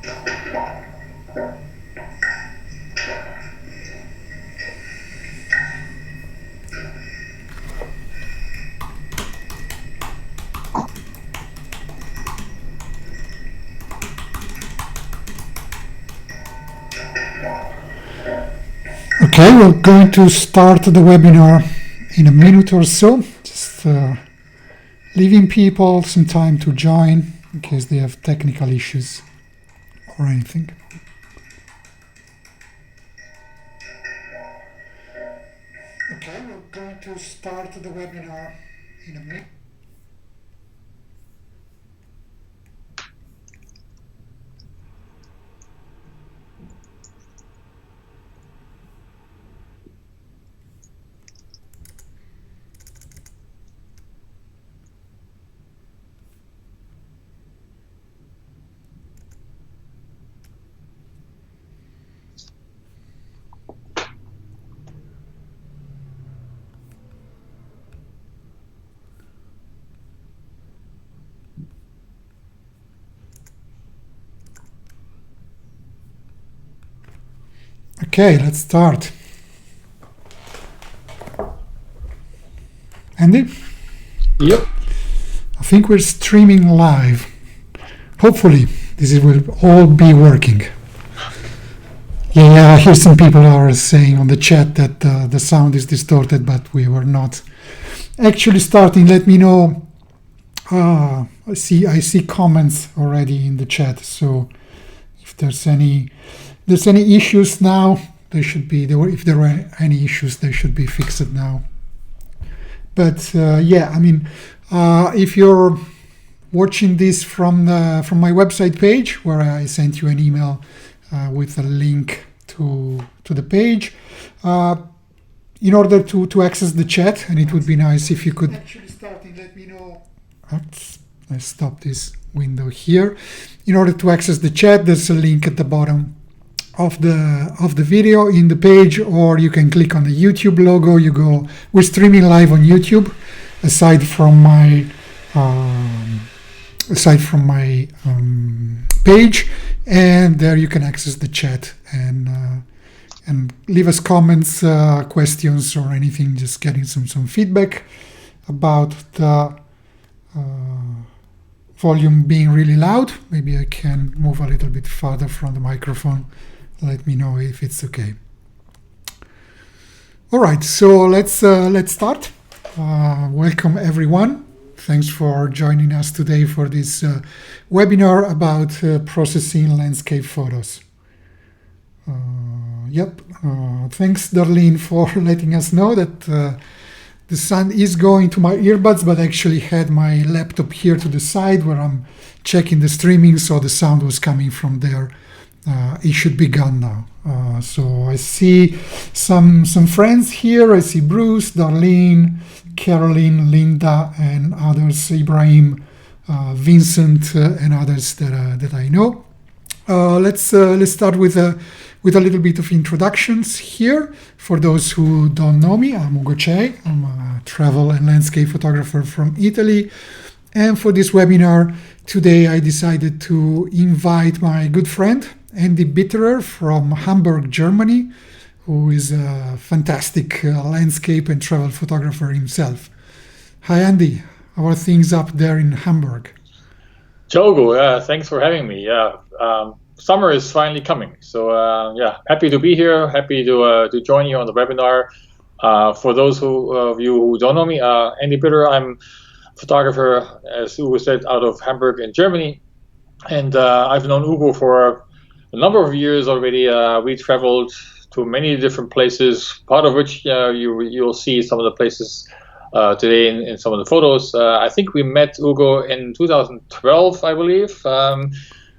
Okay, we're going to start the webinar in a minute or so. Just leaving people some time to join in case they have technical issues or anything. Okay, we're going to start the webinar in a minute. Okay, let's start. Andy? Yep. I think we're streaming live. Hopefully, this will all be working. Yeah, I hear some people are saying on the chat that the sound is distorted, but we were not actually starting. Let me know. I see comments already in the chat. So if there's any issues now, if there were any issues, they should be fixed now. But yeah, I mean, if you're watching this from my website page, where I sent you an email with a link to the page, in order to access the chat, and it would be nice if you could actually starting. Let me know. Let's stop this window here. In order to access the chat, there's a link at the bottom of the video in the page, or you can click on the YouTube logo. We're streaming live on YouTube, aside from my page, and there you can access the chat and leave us comments, questions, or anything. Just getting some feedback about the volume being really loud. Maybe I can move a little bit farther from the microphone. Let me know if it's okay. All right, so let's start. Welcome everyone. Thanks for joining us today for this webinar about processing landscape photos. Thanks, Darlene, for letting us know that the sound is going to my earbuds, but I actually had my laptop here to the side where I'm checking the streaming, so the sound was coming from there. It should be gone now. So I see some friends here. I see Bruce, Darlene, Caroline, Linda, and others, Ibrahim, Vincent, and others that I know. Let's start with a little bit of introductions here. For those who don't know me, I'm Ugo Cei. I'm a travel and landscape photographer from Italy. And for this webinar today, I decided to invite my good friend, Andy Bitterer from Hamburg, Germany, who is a fantastic landscape and travel photographer himself. Hi, Andy. How are things up there in Hamburg? Jogo, thanks for having me. Summer is finally coming. So happy to be here. Happy to join you on the webinar. For those of you who don't know me, Andy Bitterer, I'm a photographer, as Ugo said, out of Hamburg in Germany. And I've known Ugo for a number of years already. We traveled to many different places, part of which you'll see some of the places today in some of the photos. I think we met Ugo in 2012, I believe,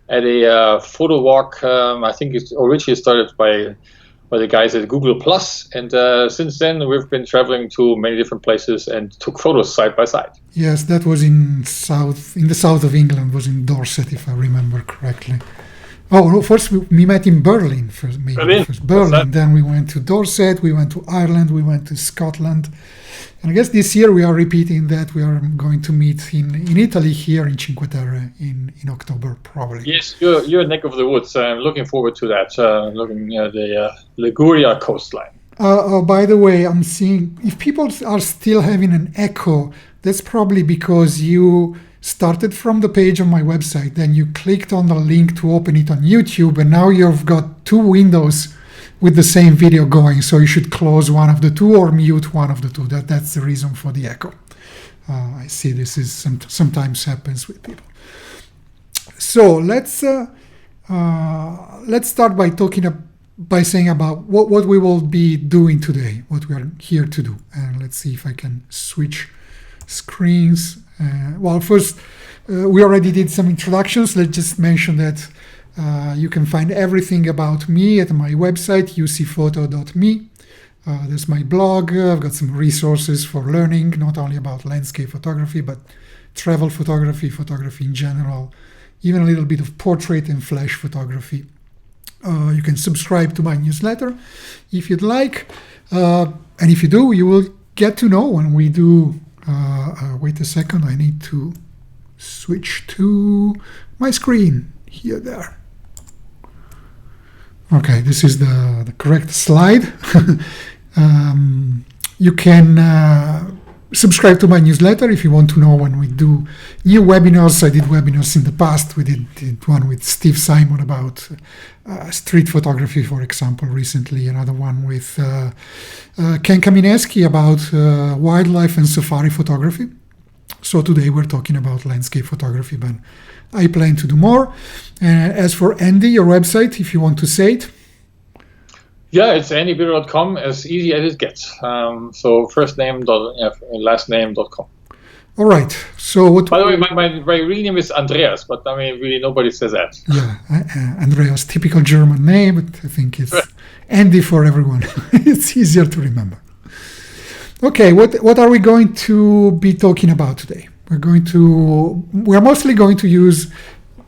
at a photo walk. I think it originally started by the guys at Google Plus, and since then we've been traveling to many different places and took photos side by side. Yes, that was in the south of England, was in Dorset, if I remember correctly. Oh, no, first we met in Berlin. First, maybe Berlin. first Berlin. Then we went to Dorset. We went to Ireland. We went to Scotland. And I guess this year we are repeating that. We are going to meet in Italy here in Cinque Terre in October, probably. Yes, you're a neck of the woods. I'm looking forward to that. Looking at the Liguria coastline. By the way, I'm seeing if people are still having an echo, that's probably because you started from the page on my website, then you clicked on the link to open it on YouTube, and now you've got two windows with the same video going. So you should close one of the two or mute one of the two. That's the reason for the echo. I see this is sometimes happens with people. So let's start by by saying about what we will be doing today, what we are here to do. And let's see if I can switch screens. Well, first, we already did some introductions. Let's just mention that you can find everything about me at my website, ucphoto.me. There's my blog. I've got some resources for learning, not only about landscape photography, but travel photography, photography in general, even a little bit of portrait and flash photography. You can subscribe to my newsletter if you'd like. And if you do, you will get to know when we do. Wait a second, I need to switch to my screen. Here, there. Okay, this is the correct slide. You can subscribe to my newsletter if you want to know when we do new webinars. I did webinars in the past. We did one with Steve Simon about street photography, for example, recently. Another one with Ken Kamineski about wildlife and safari photography. So today we're talking about landscape photography, but I plan to do more. As for Andy, your website, if you want to say it. Yeah, it's andybiro.com, as easy as it gets. So first name, last name.com. All right. So what? By the way, my real name is Andreas, but I mean, really nobody says that. Yeah, Andreas, typical German name, but I think it's Andy for everyone. It's easier to remember. Okay, what are we going to be talking about today? We're mostly going to use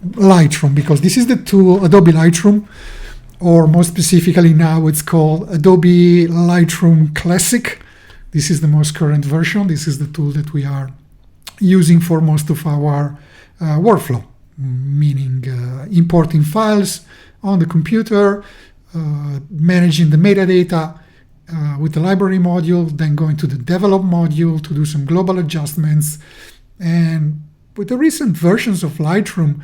Lightroom, because this is the tool, Adobe Lightroom, or more specifically now it's called Adobe Lightroom Classic. This is the most current version. This is the tool that we are using for most of our workflow, meaning importing files on the computer, managing the metadata with the library module, then going to the develop module to do some global adjustments. And with the recent versions of Lightroom,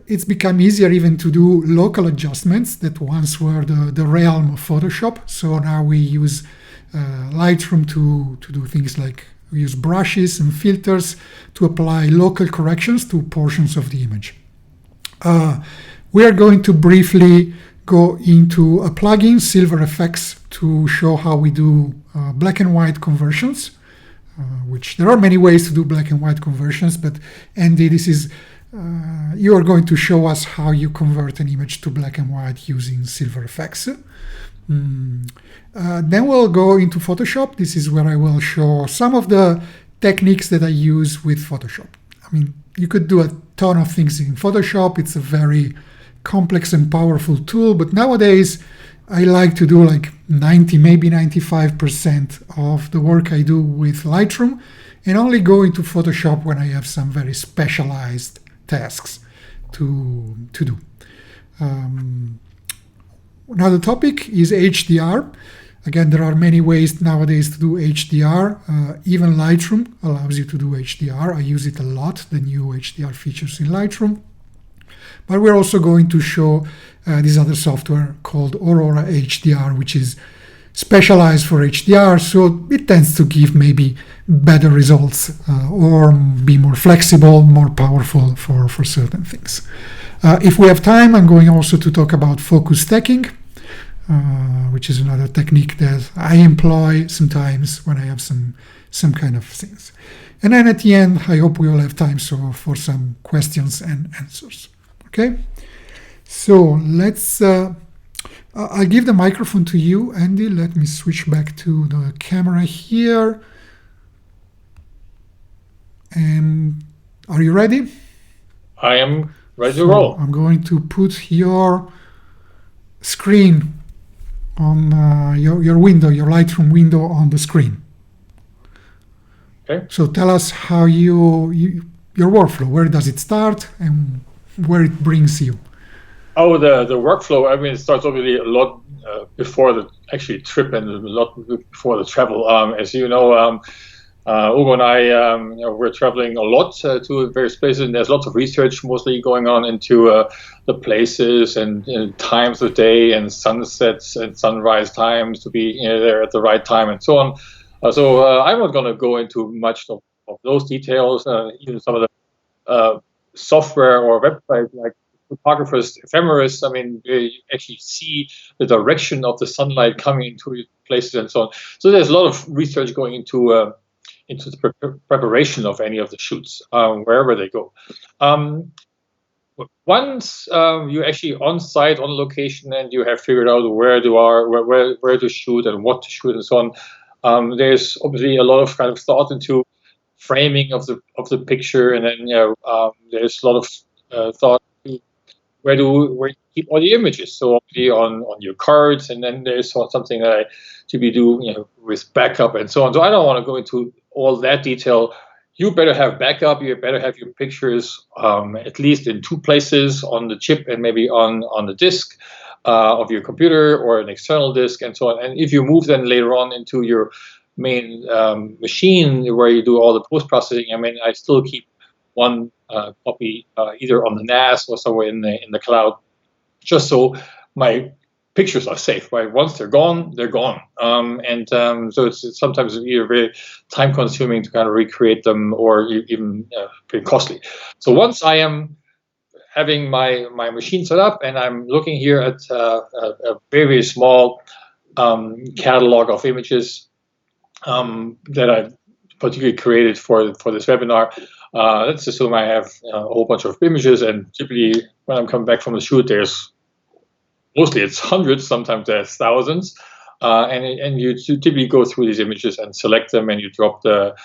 it's become easier even to do local adjustments that once were the realm of Photoshop. So now we use Lightroom to do things like we use brushes and filters to apply local corrections to portions of the image. We are going to briefly go into a plugin, SilverFX, to show how we do black and white conversions, which there are many ways to do black and white conversions, but Andy, this is you are going to show us how you convert an image to black and white using SilverFX. Then we'll go into Photoshop. This is where I will show some of the techniques that I use with Photoshop. I mean, you could do a ton of things in Photoshop. It's a very complex and powerful tool, but nowadays I like to do like 90, maybe 95% of the work I do with Lightroom, and only go into Photoshop when I have some very specialized tasks to do. Another topic is HDR. Again, there are many ways nowadays to do HDR. Even Lightroom allows you to do HDR. I use it a lot, the new HDR features in Lightroom. But we're also going to show this other software called Aurora HDR, which is specialized for HDR, so it tends to give maybe better results or be more flexible, more powerful for certain things. If we have time, I'm going also to talk about focus stacking, which is another technique that I employ sometimes when I have some kind of things. And then at the end, I hope we will have time for some questions and answers. Okay, so let's. I'll give the microphone to you, Andy. Let me switch back to the camera here. And are you ready? I am Ready to So roll. I'm going to put your screen on your window, your Lightroom window on the screen. Okay. So tell us how your workflow, where does it start and where it brings you? Oh, the workflow. I mean, it starts obviously a lot before the actually trip and a lot before the travel. As you know, Ugo and I, we're traveling a lot to various places, and there's lots of research mostly going on into the places and times of day and sunsets and sunrise times to be there at the right time and so on. So I'm not going to go into much of those details. Even some of the software or websites like Photographer's Ephemeris, I mean, you actually see the direction of the sunlight coming into places and so on. So there's a lot of research going into the preparation of any of the shoots, wherever they go. Once you're actually on site, on location, and you have figured out where to shoot and what to shoot and so on, there's obviously a lot of kind of thought into framing of the picture, and then there's a lot of thought to where you keep all the images. So obviously on your cards, and then there's something that I typically do with backup and so on. So I don't want to go into all that detail. You better have backup. You better have your pictures at least in two places, on the chip and maybe on the disk of your computer or an external disk and so on. And if you move then later on into your main machine where you do all the post-processing, I mean, I still keep one copy either on the NAS or somewhere in the cloud, just so my pictures are safe. Right, once they're gone, they're gone. So it's sometimes either very time-consuming to kind of recreate them, or even pretty costly. So once I am having my machine set up and I'm looking here at a very small catalog of images that I particularly created for this webinar. Let's assume I have a whole bunch of images, and typically when I'm coming back from the shoot, mostly it's hundreds, sometimes there's thousands, and you typically go through these images and select them, and you drop the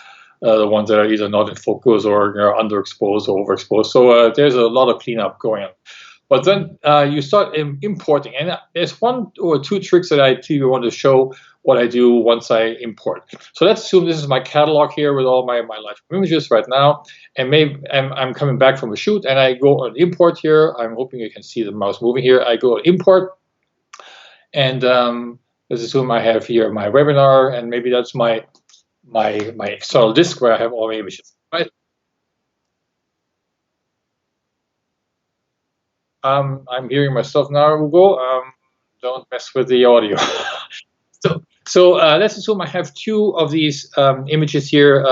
ones that are either not in focus or underexposed or overexposed. So there's a lot of cleanup going on. But then you start importing, and there's one or two tricks that I want to show what I do once I import. So let's assume this is my catalog here with all my Lightroom images right now, and maybe I'm coming back from a shoot, and I go on import here. I'm hoping you can see the mouse moving here. I go on import, and let's assume I have here my webinar, and maybe that's my external disk where I have all my images. Right. I'm hearing myself now, Hugo. Don't mess with the audio. So let's assume I have two of these images here,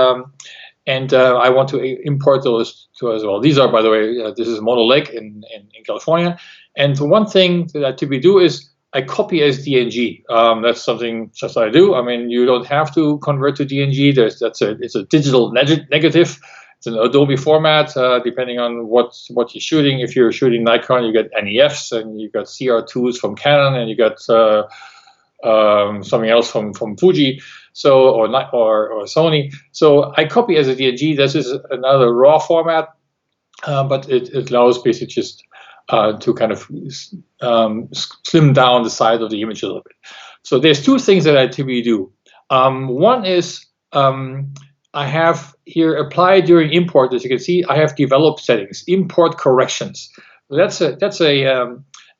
and I want to import those two as well. These are, by the way, this is Mono Lake in California. And one thing that I typically do is I copy as DNG. That's something just I do. I mean, you don't have to convert to DNG. It's a digital negative. It's an Adobe format, depending on what you're shooting. If you're shooting Nikon, you get NEFs, and you got CR2s from Canon, and you got something else from Fuji, or Sony. So I copy as a DNG. This is another RAW format, but it allows basically just to kind of slim down the size of the image a little bit. So there's two things that I typically do. One is I have here apply during import. As you can see, I have developed settings, import corrections. So that's a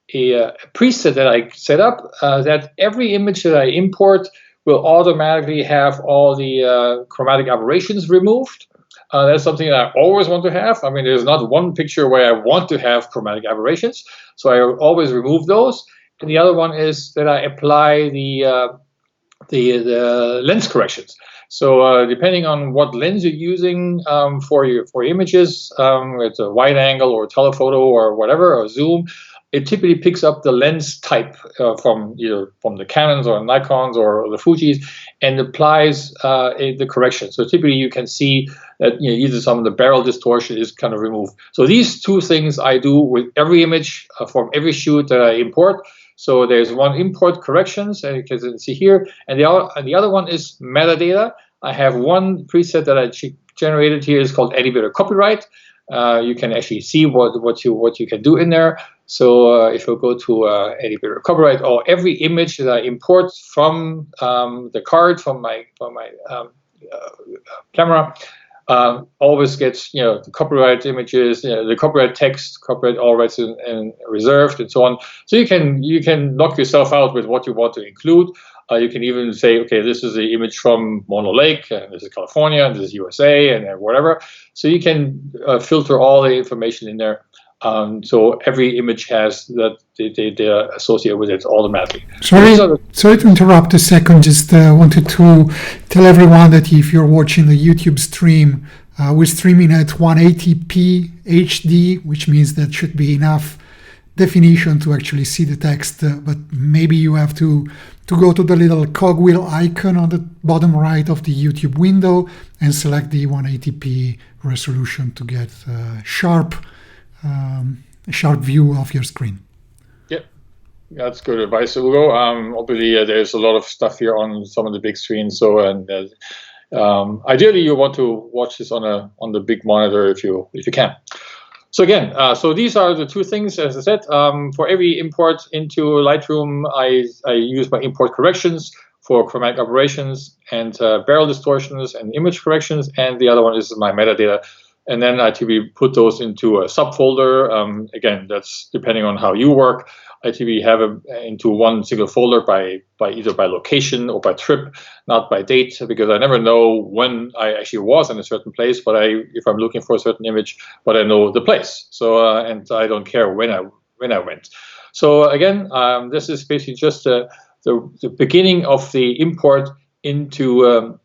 preset that I set up that every image that I import will automatically have all the chromatic aberrations removed. That's something that I always want to have. I mean, there's not one picture where I want to have chromatic aberrations, so I always remove those. And the other one is that I apply the lens corrections. So depending on what lens you're using for your images, it's a wide angle or telephoto or whatever, or zoom, it typically picks up the lens type from either from the Canons or Nikons or the Fujis and applies the correction. So typically you can see that either some of the barrel distortion is kind of removed. So these two things I do with every image from every shoot that I import. So there's one import corrections, and you can see here, and the other one is metadata. I have one preset that I generated here is called Animator Copyright. you can actually see what you can do in there. So if you go to Adobe Copyright, or every image that I import from the card from my camera always gets the copyright images, the copyright text, copyright all rights and reserved, and so on. So you can knock yourself out with what you want to include. You can even say, okay, this is the image from Mono Lake, and this is California, and this is USA, and whatever. So you can filter all the information in there. So every image has that they associated with it automatically. Sorry to interrupt a second. Just wanted to tell everyone that if you're watching the YouTube stream, we're streaming at 180p HD, which means that should be enough definition to actually see the text. But maybe you have to go to the little cogwheel icon on the bottom right of the YouTube window and select the 180p resolution to get a sharp view of your screen. Yep, that's good advice, Ugo. Obviously, there's a lot of stuff here on some of the big screens. So, and ideally, you want to watch this on the big monitor if you can. So again, so these are the two things, as I said. For every import into Lightroom, I use my import corrections for chromatic aberrations and barrel distortions and image corrections, and the other one is my metadata. And then I typically put those into a subfolder. Again, that's depending on how you work. I typically have them into one single folder by either by location or by trip, not by date, because I never know when I actually was in a certain place. But if I'm looking for a certain image, but I know the place. So and I don't care when I went. So again, this is basically just the beginning of the import into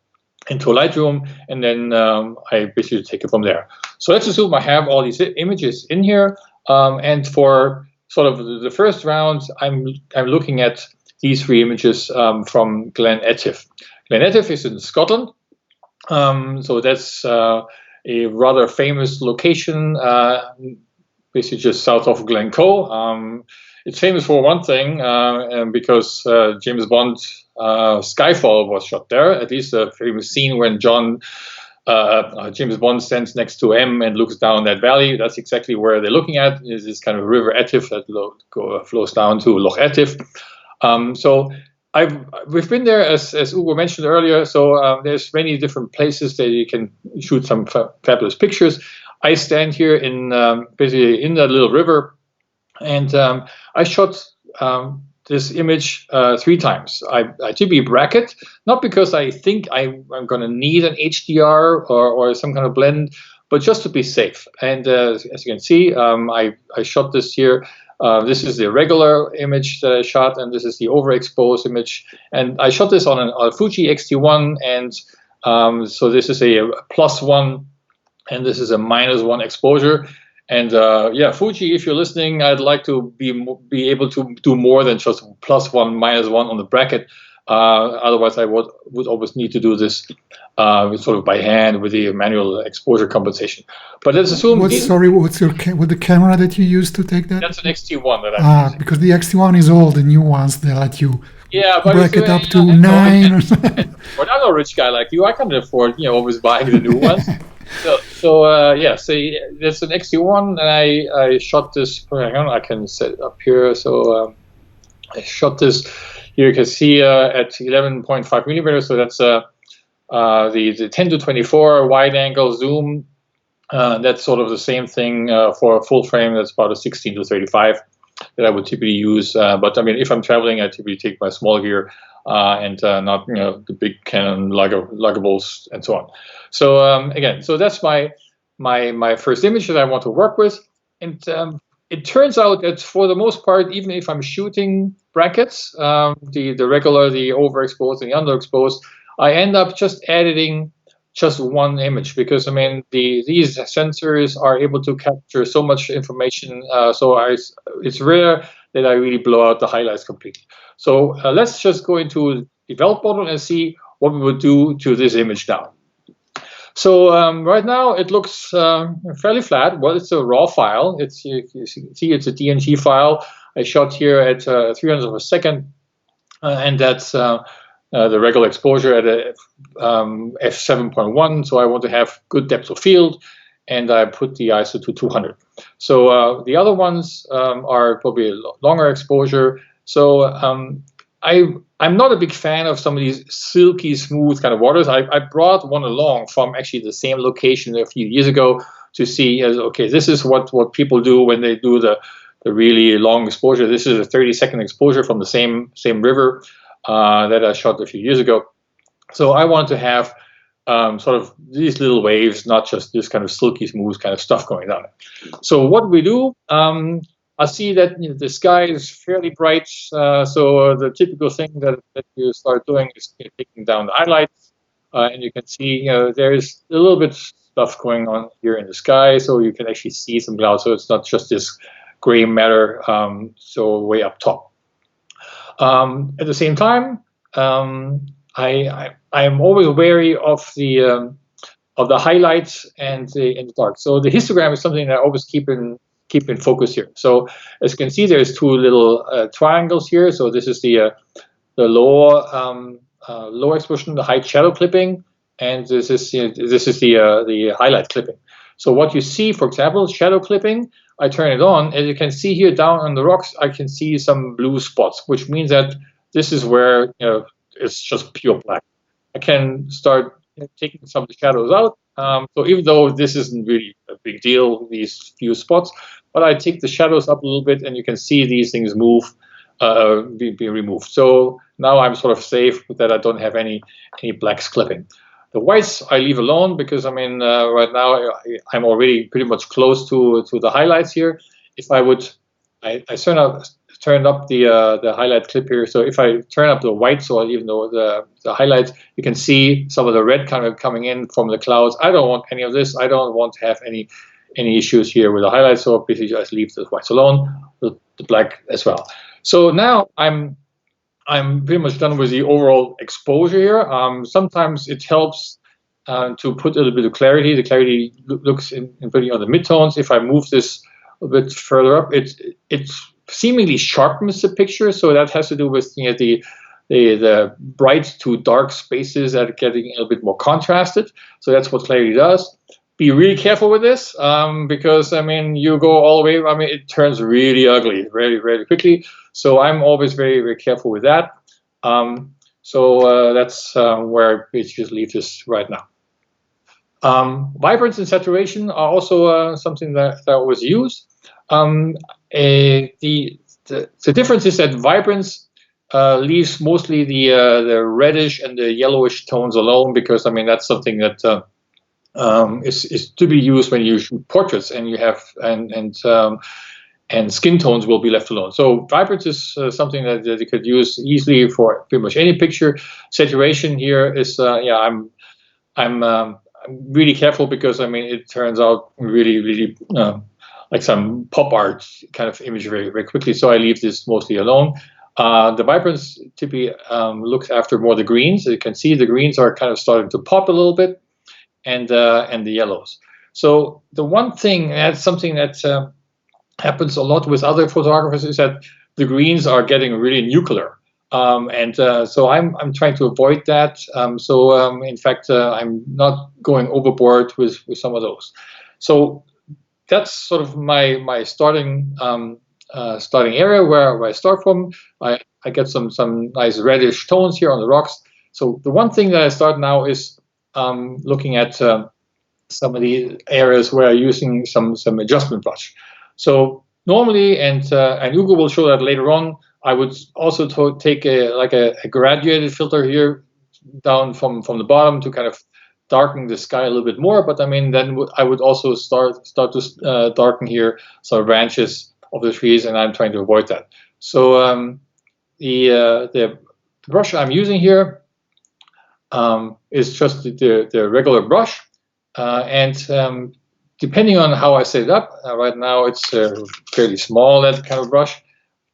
Lightroom, and then I basically take it from there. So let's assume I have all these images in here, and for sort of the first round, I'm looking at these three images from Glen Etive. Glen Etive is in Scotland, so that's a rather famous location, basically just south of Glencoe. It's famous for one thing, because James Bond Skyfall was shot there. At least a famous scene when James Bond stands next to M and looks down that valley. That's exactly where they're looking at. Is this kind of river Etive that flows down to Loch Etive. So we've been there, as Ugo mentioned earlier. So there's many different places that you can shoot some fabulous pictures. I stand here in basically in that little river, and I shot this image 3 times. I typically bracket, not because I think I'm going to need an HDR or some kind of blend, but just to be safe. And as you can see, I shot this here. This is the regular image that I shot, and this is the overexposed image. And I shot this on a Fuji X-T1, and so this is a +1, and this is a -1 exposure. And yeah, Fuji, if you're listening, I'd like to be able to do more than just +1, -1 on the bracket. Otherwise, I would always need to do this sort of by hand with the manual exposure compensation. But let's assume. What's the camera that you use to take that? That's an X-T1 that I'm using. Because the X-T1 is old. The new ones, they let you but bracket up to 9 or something. But I'm not a rich guy like you. I can't afford always buying the new ones. So yeah, so there's an X-T1, and I shot this. Hang on, I can set it up here. So I shot this. Here you can see at 11.5 millimeters. So that's the 10 to 24 wide angle zoom. That's sort of the same thing for a full frame. That's about a 16 to 35 that I would typically use. But I mean, if I'm traveling, I typically take my small gear and not the big Canon luggables and so on. So again, so that's my first image that I want to work with, and it turns out that for the most part, even if I'm shooting brackets, the regular, the overexposed, and the underexposed, I end up just editing just one image, because I mean these sensors are able to capture so much information. So it's rare that I really blow out the highlights completely. So let's just go into develop mode and see what we would do to this image now. So right now it looks fairly flat. Well, it's a raw file. You can see it's a DNG file. I shot here at 300th of a second, and that's the regular exposure at a f7.1. So I want to have good depth of field, and I put the ISO to 200. So the other ones are probably a longer exposure. So I'm not a big fan of some of these silky smooth kind of waters. I brought one along from actually the same location a few years ago to see, okay, this is what people do when they do the really long exposure. This is a 30-second exposure from the same river that I shot a few years ago. So I want to have sort of these little waves, not just this kind of silky smooth kind of stuff going down. So what we do, I see that the sky is fairly bright. So the typical thing that you start doing is taking down the highlights, and you can see there's a little bit stuff going on here in the sky, so you can actually see some clouds. So it's not just this gray matter, so way up top. At the same time, I am always wary of the highlights and the dark. So the histogram is something that I always keep in focus here. So as you can see, there's two little triangles here. So this is the lower exposure, the height shadow clipping, and this is the highlight clipping. So what you see, for example, shadow clipping, I turn it on, and you can see here down on the rocks, I can see some blue spots, which means that this is where it's just pure black. I can start taking some of the shadows out. So even though this isn't really a big deal, these few spots, but I take the shadows up a little bit, and you can see these things move, be removed. So now I'm sort of safe that I don't have any blacks clipping. The whites I leave alone because right now I'm already pretty much close to the highlights here. If I would, I turned up the highlight clip here. So if I turn up the white, so even though the highlights, you can see some of the red kind of coming in from the clouds. I don't want any of this. I don't want to have any issues here with the highlights. So basically just leave the whites alone, the black as well. So now I'm pretty much done with the overall exposure here. Sometimes it helps to put a little bit of clarity. The clarity looks in pretty on the midtones. If I move this a bit further up, it seemingly sharpens the picture. So that has to do with the bright to dark spaces that are getting a little bit more contrasted. So that's what clarity does. Be really careful with this because you go all the way. It turns really ugly very, very quickly. So I'm always very, very careful with that. So that's where I just leave this right now. Vibrance and saturation are also something that I always use. The difference is that vibrance leaves mostly the reddish and the yellowish tones alone because that's something that is to be used when you shoot portraits, and you have and skin tones will be left alone. So vibrance is something that you could use easily for pretty much any picture. Saturation here is I'm really careful because it turns out really, really like some pop art kind of image very, very quickly. So I leave this mostly alone. The vibrance typically looks after more the greens. You can see the greens are kind of starting to pop a little bit, and the yellows. So the one thing, that's something that happens a lot with other photographers, is that the greens are getting really nuclear. So I'm trying to avoid that. In fact, I'm not going overboard with some of those. So that's sort of my starting area where I start from. I get some nice reddish tones here on the rocks. So the one thing that I start now is looking at some of the areas where I'm using some adjustment brush. So normally, and Ugo will show that later on, I would also take a graduated filter here down from the bottom to kind of darken the sky a little bit more. But then I would also start to darken here some branches of the trees, and I'm trying to avoid that. So the brush I'm using here is just the regular brush, and depending on how I set it up, right now it's fairly small, that kind of brush.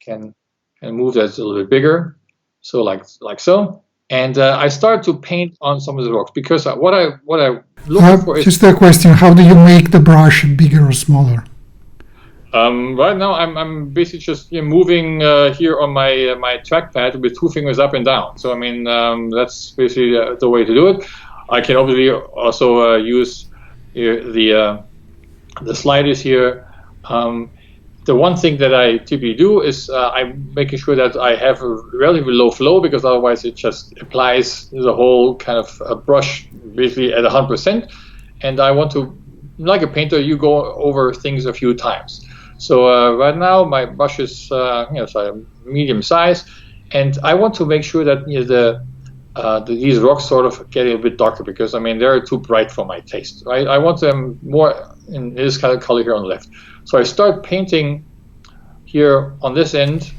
Can move that a little bit bigger, so like so. And I start to paint on some of the rocks because what I look for is... Just a question, how do you make the brush bigger or smaller? Right now I'm basically just moving here on my trackpad with 2 fingers up and down. So that's basically the way to do it. I can obviously also use the the sliders here. The one thing that I typically do is I'm making sure that I have a relatively low flow, because otherwise it just applies the whole kind of brush basically at 100%. And I want to, like a painter, you go over things a few times. So right now my brush is so medium size, and I want to make sure that these rocks sort of get a bit darker, because I mean they're too bright for my taste. Right? I want them more in this kind of color here on the left. So I start painting here on this end,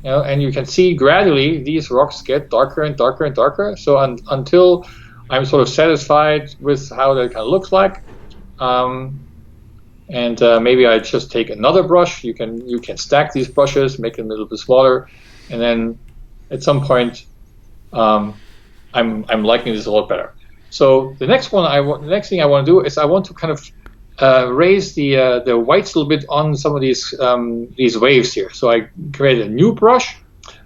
and you can see gradually these rocks get darker and darker and darker. So until I'm sort of satisfied with how that kind of looks like, and maybe I just take another brush. You can stack these brushes, make them a little bit smaller, and then at some point, I'm liking this a lot better. So the next thing I want to do is I want to kind of raise the whites a little bit on some of these waves here. So I create a new brush,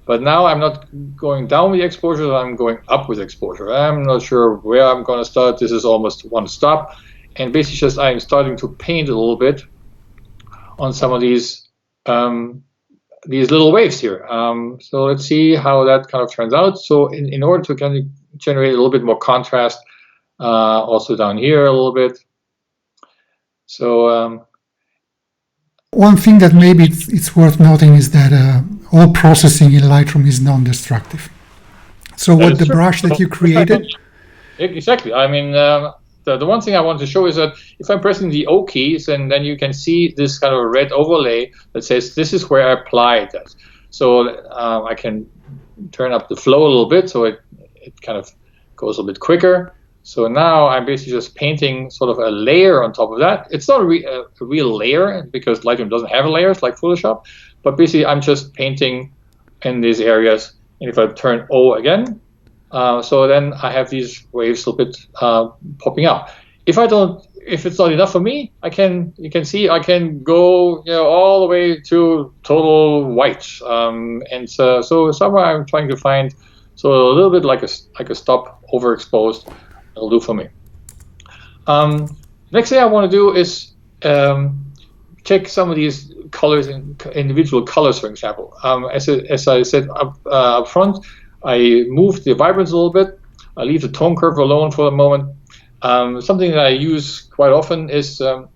but now I'm not going down with the exposure, I'm going up with exposure. I'm not sure where I'm going to start. This is almost one stop. And basically just I'm starting to paint a little bit on some of these little waves here. So let's see how that kind of turns out. So in order to kind of generate a little bit more contrast, also down here a little bit. So one thing that maybe it's worth noting is that all processing in Lightroom is non-destructive. So what the brush that you created... Exactly. I mean, the one thing I want to show is that if I'm pressing the O keys, and then you can see this kind of red overlay that says this is where I applied that. So I can turn up the flow a little bit so it kind of goes a bit quicker. So now I'm basically just painting sort of a layer on top of that. It's not a real layer, because Lightroom doesn't have layers like Photoshop, but basically I'm just painting in these areas. And if I turn O again, so then I have these waves a little bit popping out. If it's not enough for me, you can see I can go all the way to total white. And so somewhere I'm trying to find a little bit like a stop overexposed. It'll do for me. Next thing I want to do is check some of these colors, individual colors, for example. As I said up front, I move the vibrance a little bit. I leave the tone curve alone for the moment. Something that I use quite often is some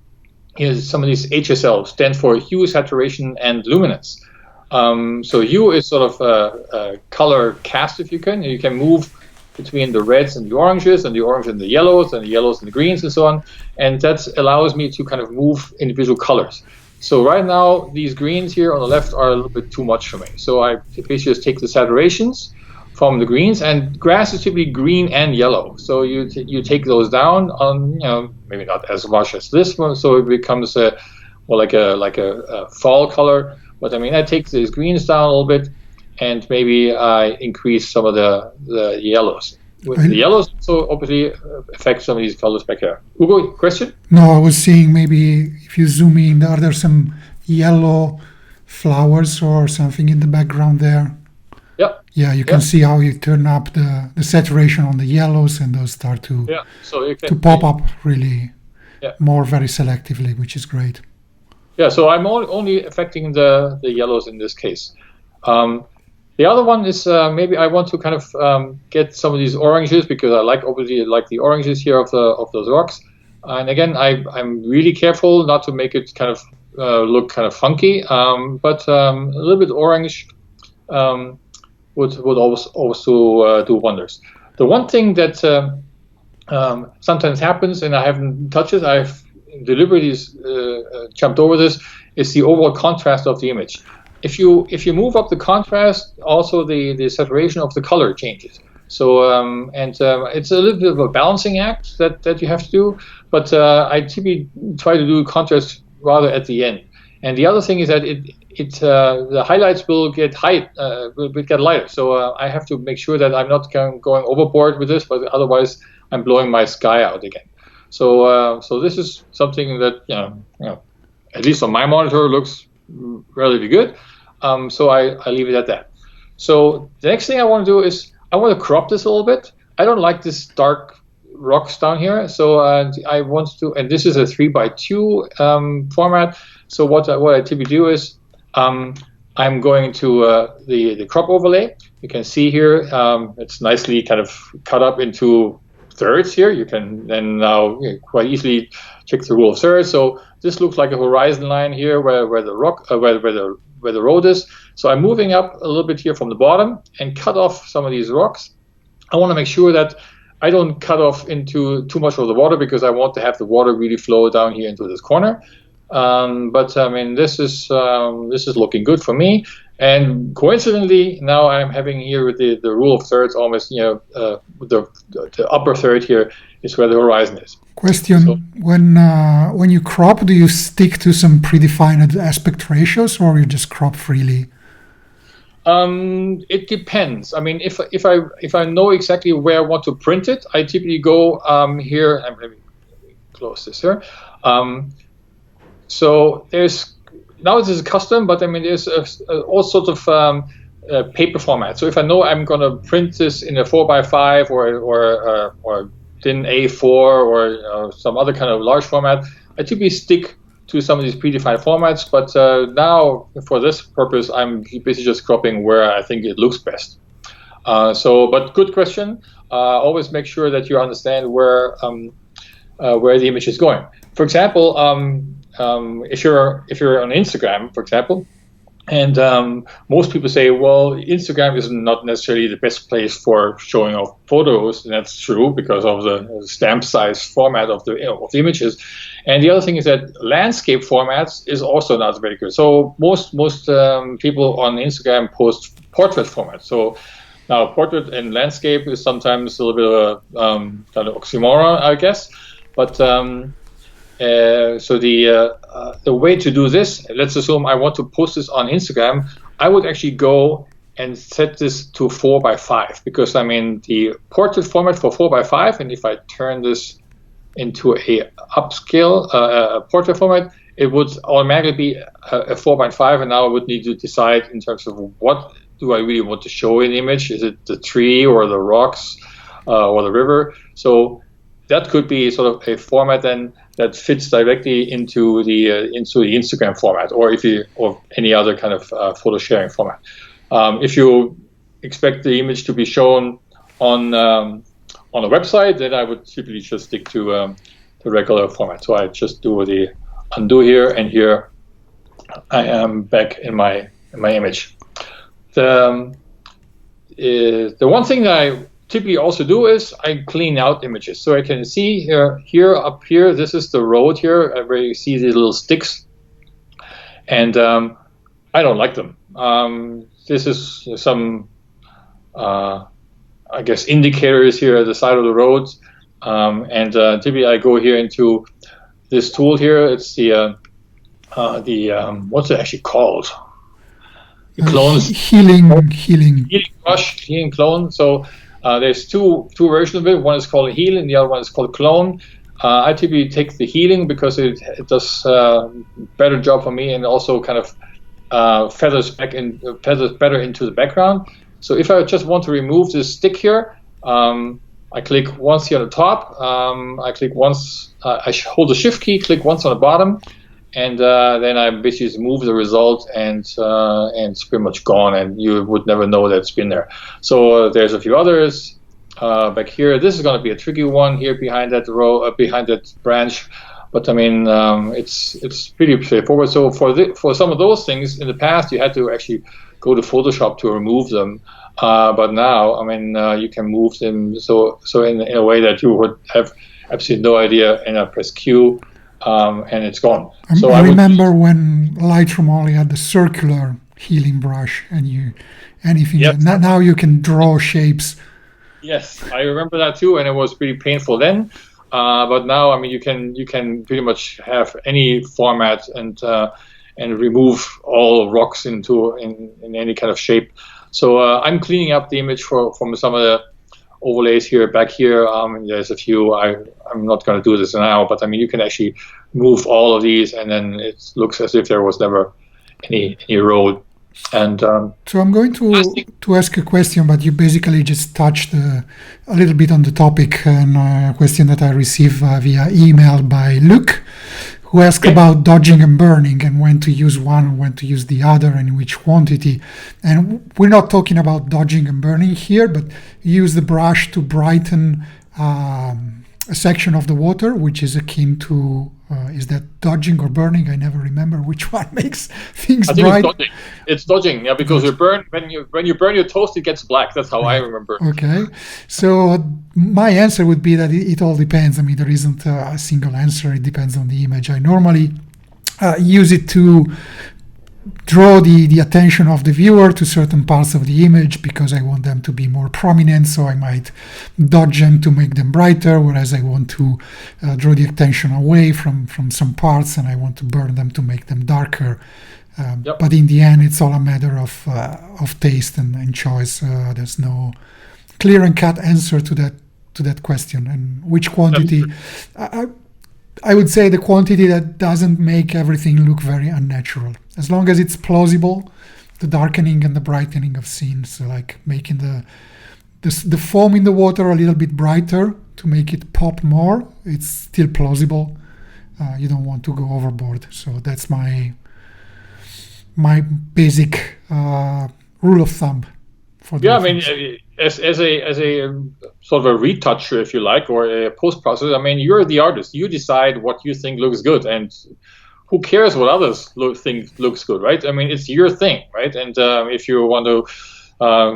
of these HSL, stand for hue, saturation, and luminance. So hue is sort of a color cast, if you can. You can move between the reds and the oranges, and the orange and the yellows, and the yellows and the greens, and so on. And that allows me to kind of move individual colors. So right now, these greens here on the left are a little bit too much for me. So I basically just take the saturations from the greens, and grass is typically green and yellow. So you take those down on, maybe not as much as this one, so it becomes like a fall color. But I mean, I take these greens down a little bit, and maybe I increase some of the yellows. With the yellows also obviously affect some of these colors back here. Hugo, question? No, I was seeing maybe if you zoom in, are there some yellow flowers or something in the background there? Yeah, you can see how you turn up the saturation on the yellows, and those start to pop up really more very selectively, which is great. Yeah, so I'm only affecting the yellows in this case. The other one is maybe I want to kind of get some of these oranges, because I obviously like the oranges here of those rocks. And again, I'm really careful not to make it kind of look kind of funky, but a little bit orange would also do wonders. The one thing that sometimes happens, and I haven't touched it, I've deliberately jumped over this, is the overall contrast of the image. If you move up the contrast, also the saturation of the color changes. So it's a little bit of a balancing act that you have to do, but I typically try to do contrast rather at the end. And the other thing is that the highlights will get lighter. So I have to make sure that I'm not going overboard with this, but otherwise I'm blowing my sky out again. So this is something that at least on my monitor looks relatively good. So I leave it at that. So the next thing I want to do is I want to crop this a little bit. I don't like this dark rocks down here. So I want to, and this is a 3x2 format. So what I typically do is I'm going to the crop overlay. You can see here it's nicely kind of cut up into thirds here. You can then now quite easily check the rule of thirds. So this looks like a horizon line here where the rock where the road is. So I'm moving up a little bit here from the bottom and cut off some of these rocks. I want to make sure that I don't cut off into too much of the water, because I want to have the water really flow down here into this corner. But I mean, this is looking good for me. And coincidentally, now I'm having here with the rule of thirds almost, the upper third here is where the horizon is. Question: so, when you crop, do you stick to some predefined aspect ratios, or you just crop freely? It depends. I mean, if I know exactly where I want to print it, I typically go here. I'm going to close this here. So there's now this is custom, but I mean there's all sorts of paper formats. So if I know I'm going to print this in a 4x5 or thin A4 or some other kind of large format, I typically stick to some of these predefined formats. But now for this purpose, I'm basically just cropping where I think it looks best. But good question. Always make sure that you understand where the image is going. For example, if you're on Instagram, for example, and most people say, well, Instagram is not necessarily the best place for showing off photos, and that's true because of the stamp size format of the images. And the other thing is that landscape formats is also not very good. So most people on Instagram post portrait format. So now portrait and landscape is sometimes a little bit of a kind of oxymoron, I guess. But so the way to do this, let's assume I want to post this on Instagram, I would actually go and set this to 4x5, because I mean the portrait format for 4x5, and if I turn this into a upscale portrait format, it would automatically be a 4x5, and now I would need to decide in terms of what do I really want to show in the image. Is it the tree or the rocks or the river? So that could be sort of a format then that fits directly into the Instagram format, or any other kind of photo sharing format. If you expect the image to be shown on a website, then I would typically just stick to the regular format. So I just do the undo here, and here I am back in my image. The one thing that I typically also do is I clean out images. So I can see here up here, this is the road here where you see these little sticks, and I don't like them. This is some I guess indicators here at the side of the road, and typically I go here into this tool here. It's the what's it actually called? The clones. Healing brush, healing clone. So there's two versions of it. One is called heal, and the other one is called clone. I typically take the healing because it does better job for me, and also kind of feathers better into the background. So if I just want to remove this stick here, I click once here on the top. I click once. I hold the Shift key, click once on the bottom, and then I basically just move the result, and it's pretty much gone, and you would never know that it's been there. So there's a few others back here. This is going to be a tricky one here behind that row, behind that branch, but I mean it's pretty straightforward. So for some of those things in the past, you had to actually go to Photoshop to remove them, but now I mean you can move them so in a way that you would have absolutely no idea, and I press Q. And it's gone. I remember when Lightroom only had the circular healing brush, and anything. Yep. Now you can draw shapes. Yes, I remember that too, and it was pretty painful then. But now, I mean, you can pretty much have any format and remove all rocks in any kind of shape. So I'm cleaning up the image from some of the overlays here, back here. There's a few. I'm not going to do this now, but I mean, you can actually move all of these, and then it looks as if there was never any road. And so I'm going to to ask a question, but you basically just touched a little bit on the topic, and a question that I received via email by Luke, who asked about dodging and burning and when to use one, when to use the other, and in which quantity. And we're not talking about dodging and burning here, but use the brush to brighten a section of the water, which is akin to, is that dodging or burning? I never remember which one makes things bright. I think it's dodging. It's dodging, yeah, because you burn when you burn your toast, it gets black. That's how I remember. Okay, so my answer would be that it all depends. I mean, there isn't a single answer. It depends on the image. I normally use it to draw the attention of the viewer to certain parts of the image because I want them to be more prominent, so I might dodge them to make them brighter, whereas I want to draw the attention away from some parts and I want to burn them to make them darker. But in the end, it's all a matter of taste and choice. There's no clear and cut answer to that question. And which quantity? I would say the quantity that doesn't make everything look very unnatural. As long as it's plausible, the darkening and the brightening of scenes, like making the foam in the water a little bit brighter to make it pop more, it's still plausible. You don't want to go overboard. So that's my basic rule of thumb. I mean, as a sort of a retoucher, if you like, or a post process. I mean, you're the artist. You decide what you think looks good, and who cares what others think looks good, right? I mean, it's your thing, right? And if you want to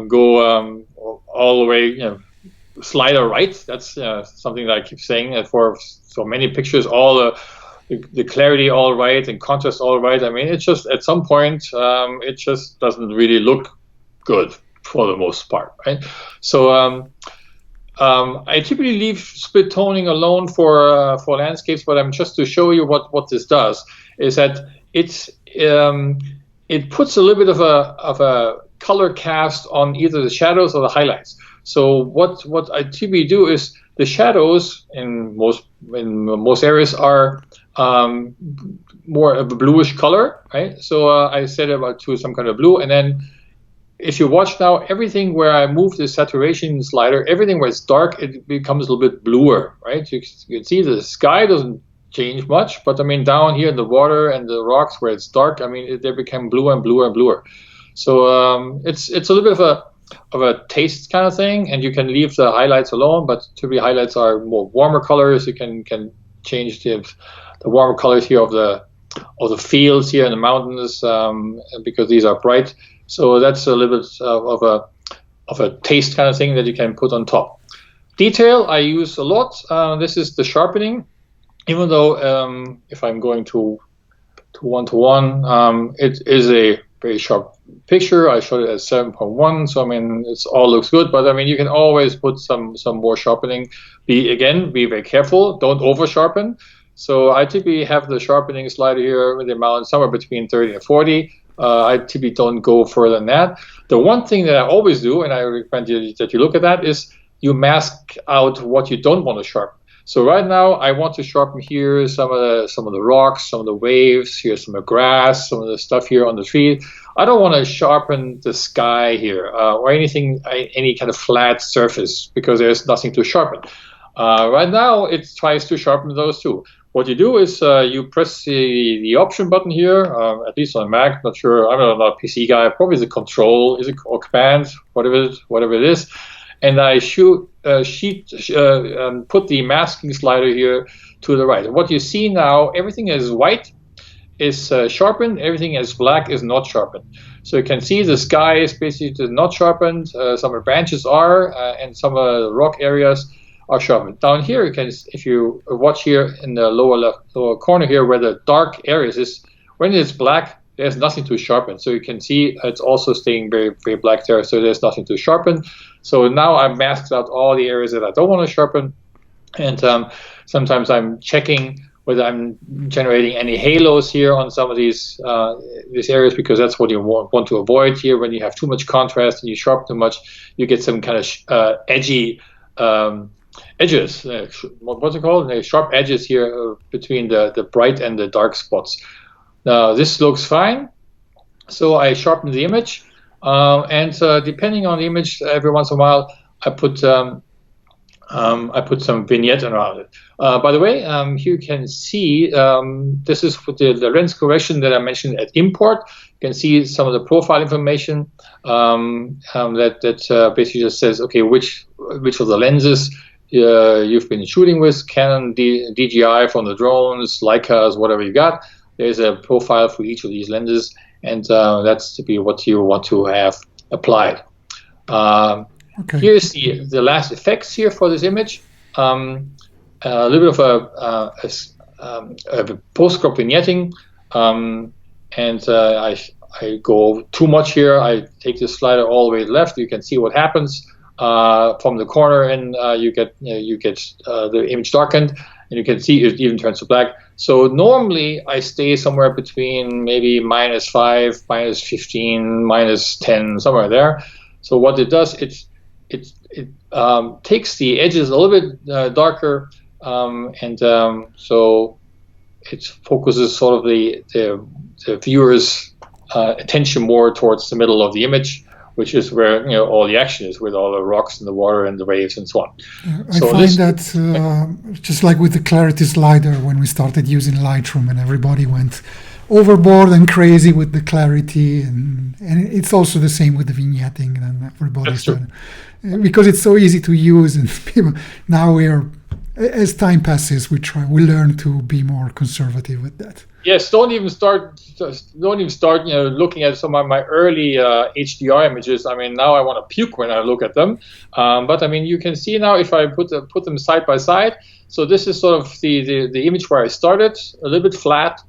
go all the way, slider right, that's something that I keep saying. That for so many pictures, all the clarity all right and contrast all right. I mean, it's just at some point it just doesn't really look good for the most part, right? So I typically leave split toning alone for landscapes, but just to show you what this does is that it puts a little bit of a color cast on either the shadows or the highlights. So what I typically do is the shadows in most areas are more of a bluish color, right? So I set it to some kind of blue, and then if you watch now, everything where I move the saturation slider, everything where it's dark, it becomes a little bit bluer, right? You can see the sky doesn't change much, but I mean down here in the water and the rocks where it's dark, I mean they become bluer and bluer and bluer. So it's a little bit of a taste kind of thing, and you can leave the highlights alone. But typically highlights are more warmer colors. You can change the warmer colors here of the fields here in the mountains because these are bright. So that's a little bit of a taste kind of thing that you can put on top. Detail I use a lot. This is the sharpening. Even though if I'm going to 1:1, it is a very sharp picture. I shot it at 7.1, so I mean it all looks good. But I mean you can always put some more sharpening. Be very careful. Don't over sharpen. So I typically have the sharpening slider here with the amount somewhere between 30 and 40. I typically don't go further than that. The one thing that I always do, and I recommend that you look at that, is you mask out what you don't want to sharpen. So right now I want to sharpen here some of the rocks, some of the waves, here's some of the grass, some of the stuff here on the tree. I don't want to sharpen the sky here or any kind of flat surface because there's nothing to sharpen. Right now it tries to sharpen those too. What you do is you press the option button here, at least on Mac, not sure, I'm not a PC guy, probably the control, or command, whatever it is. And I put the masking slider here to the right. And what you see now, everything is white is sharpened, everything is black is not sharpened. So you can see the sky is basically not sharpened, some of the branches are, and some of the rock areas are sharpened. Down here, you can, if you watch here in the lower corner here where the dark areas is, when it's black, there's nothing to sharpen. So you can see it's also staying very, very black there, so there's nothing to sharpen. So now I've masked out all the areas that I don't want to sharpen. And sometimes I'm checking whether I'm generating any halos here on some of these areas, because that's what you want to avoid here. When you have too much contrast and you sharpen too much, you get some kind of edgy edges, what's it called? Sharp edges here between the bright and the dark spots. Now this looks fine, so I sharpen the image. and depending on the image, every once in a while I put some vignette around it. By the way, here you can see this is for the lens correction that I mentioned at import. You can see some of the profile information that basically just says, okay, which of the lenses you've been shooting with, Canon, DJI from the drones, Leicas, whatever you got. There's a profile for each of these lenses, and that's to be what you want to have applied. Okay. Here's the last effects here for this image. A little bit of a post-crop vignetting, and I go too much here. I take this slider all the way left. You can see what happens from the corner, and you get the image darkened, and you can see it even turns to black. So normally I stay somewhere between maybe -5, -15, -10, somewhere there. So what it does, it takes the edges a little bit darker, and so it focuses sort of the viewer's attention more towards the middle of the image, which is where all the action is, with all the rocks and the water and the waves and so on. I find that just like with the clarity slider, when we started using Lightroom, and everybody went overboard and crazy with the clarity, and it's also the same with the vignetting, and everybody's done, because it's so easy to use, and people, now as time passes, we learn to be more conservative with that. Yes, don't even start looking at some of my early HDR images. I mean, now I want to puke when I look at them. But I mean, you can see now if I put them side by side. So this is sort of the image where I started, a little bit flat,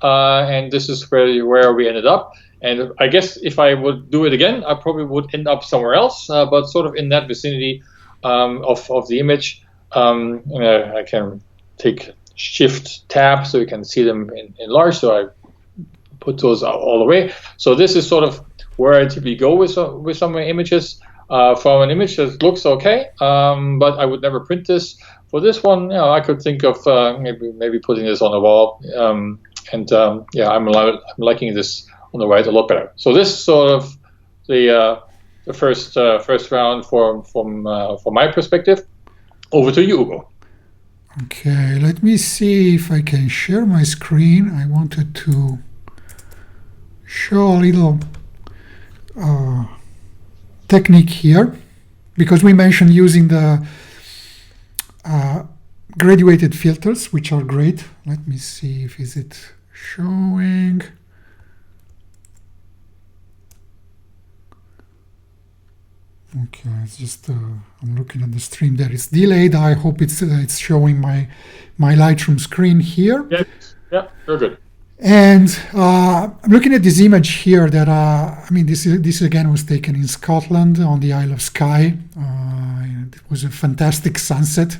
and this is where we ended up. And I guess if I would do it again, I probably would end up somewhere else, but sort of in that vicinity of the image. I can take Shift Tab so you can see them in large. So I put those all the way. So this is sort of where I typically go with some of my images. From an image that looks okay, but I would never print this. For this one, I could think of maybe putting this on the wall. I'm liking this on the right a lot better. So this is sort of the first round from my perspective. Over to you, Ugo. Okay, let me see if I can share my screen. I wanted to show a little technique here, because we mentioned using the graduated filters, which are great. Let me see if is it showing. Okay, it's just I'm looking at the stream there. It's delayed. I hope it's showing my Lightroom screen here. Yeah, very good. And I'm looking at this image here that this again was taken in Scotland on the Isle of Skye. It was a fantastic sunset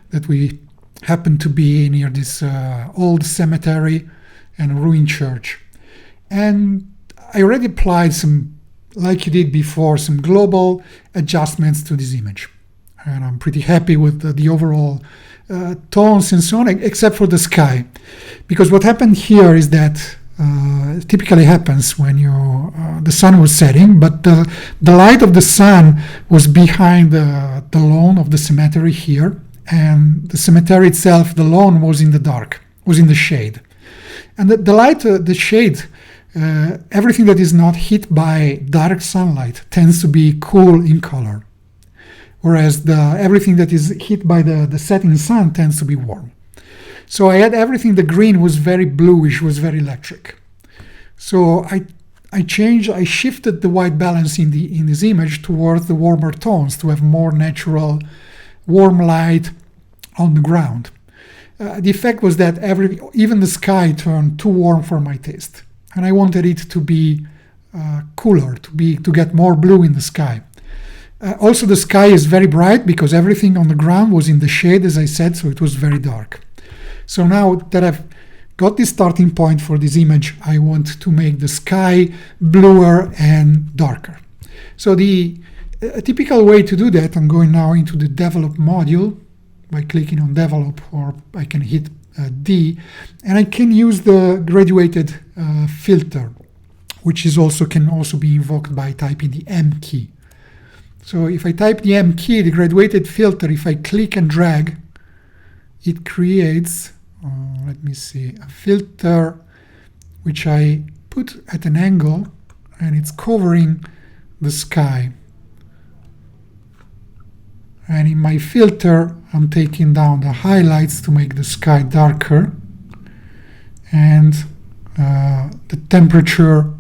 that we happened to be near this old cemetery and ruined church. And I already applied some, like you did before, some global adjustments to this image. And I'm pretty happy with the overall tones and so on, except for the sky. Because what happened here is that it typically happens when the sun was setting, but the light of the sun was behind the lawn of the cemetery here. And the cemetery itself, the lawn was in the dark, was in the shade. And the light, the shade, everything that is not hit by direct sunlight tends to be cool in color, whereas everything that is hit by the setting sun tends to be warm. So I had everything. The green was very bluish, was very electric. So I shifted the white balance in this image towards the warmer tones to have more natural warm light on the ground. The effect was that even the sky turned too warm for my taste. And I wanted it to be cooler, to get more blue in the sky. Also, the sky is very bright because everything on the ground was in the shade, as I said, so it was very dark. So now that I've got this starting point for this image, I want to make the sky bluer and darker. So a typical way to do that, I'm going now into the develop module by clicking on develop, or I can hit D, and I can use the graduated filter which is also can also be invoked by typing the M key. So if I type the M key, the graduated filter, if I click and drag, it creates, let me see, a filter which I put at an angle, and it's covering the sky. And in my filter, I'm taking down the highlights to make the sky darker. And the temperature,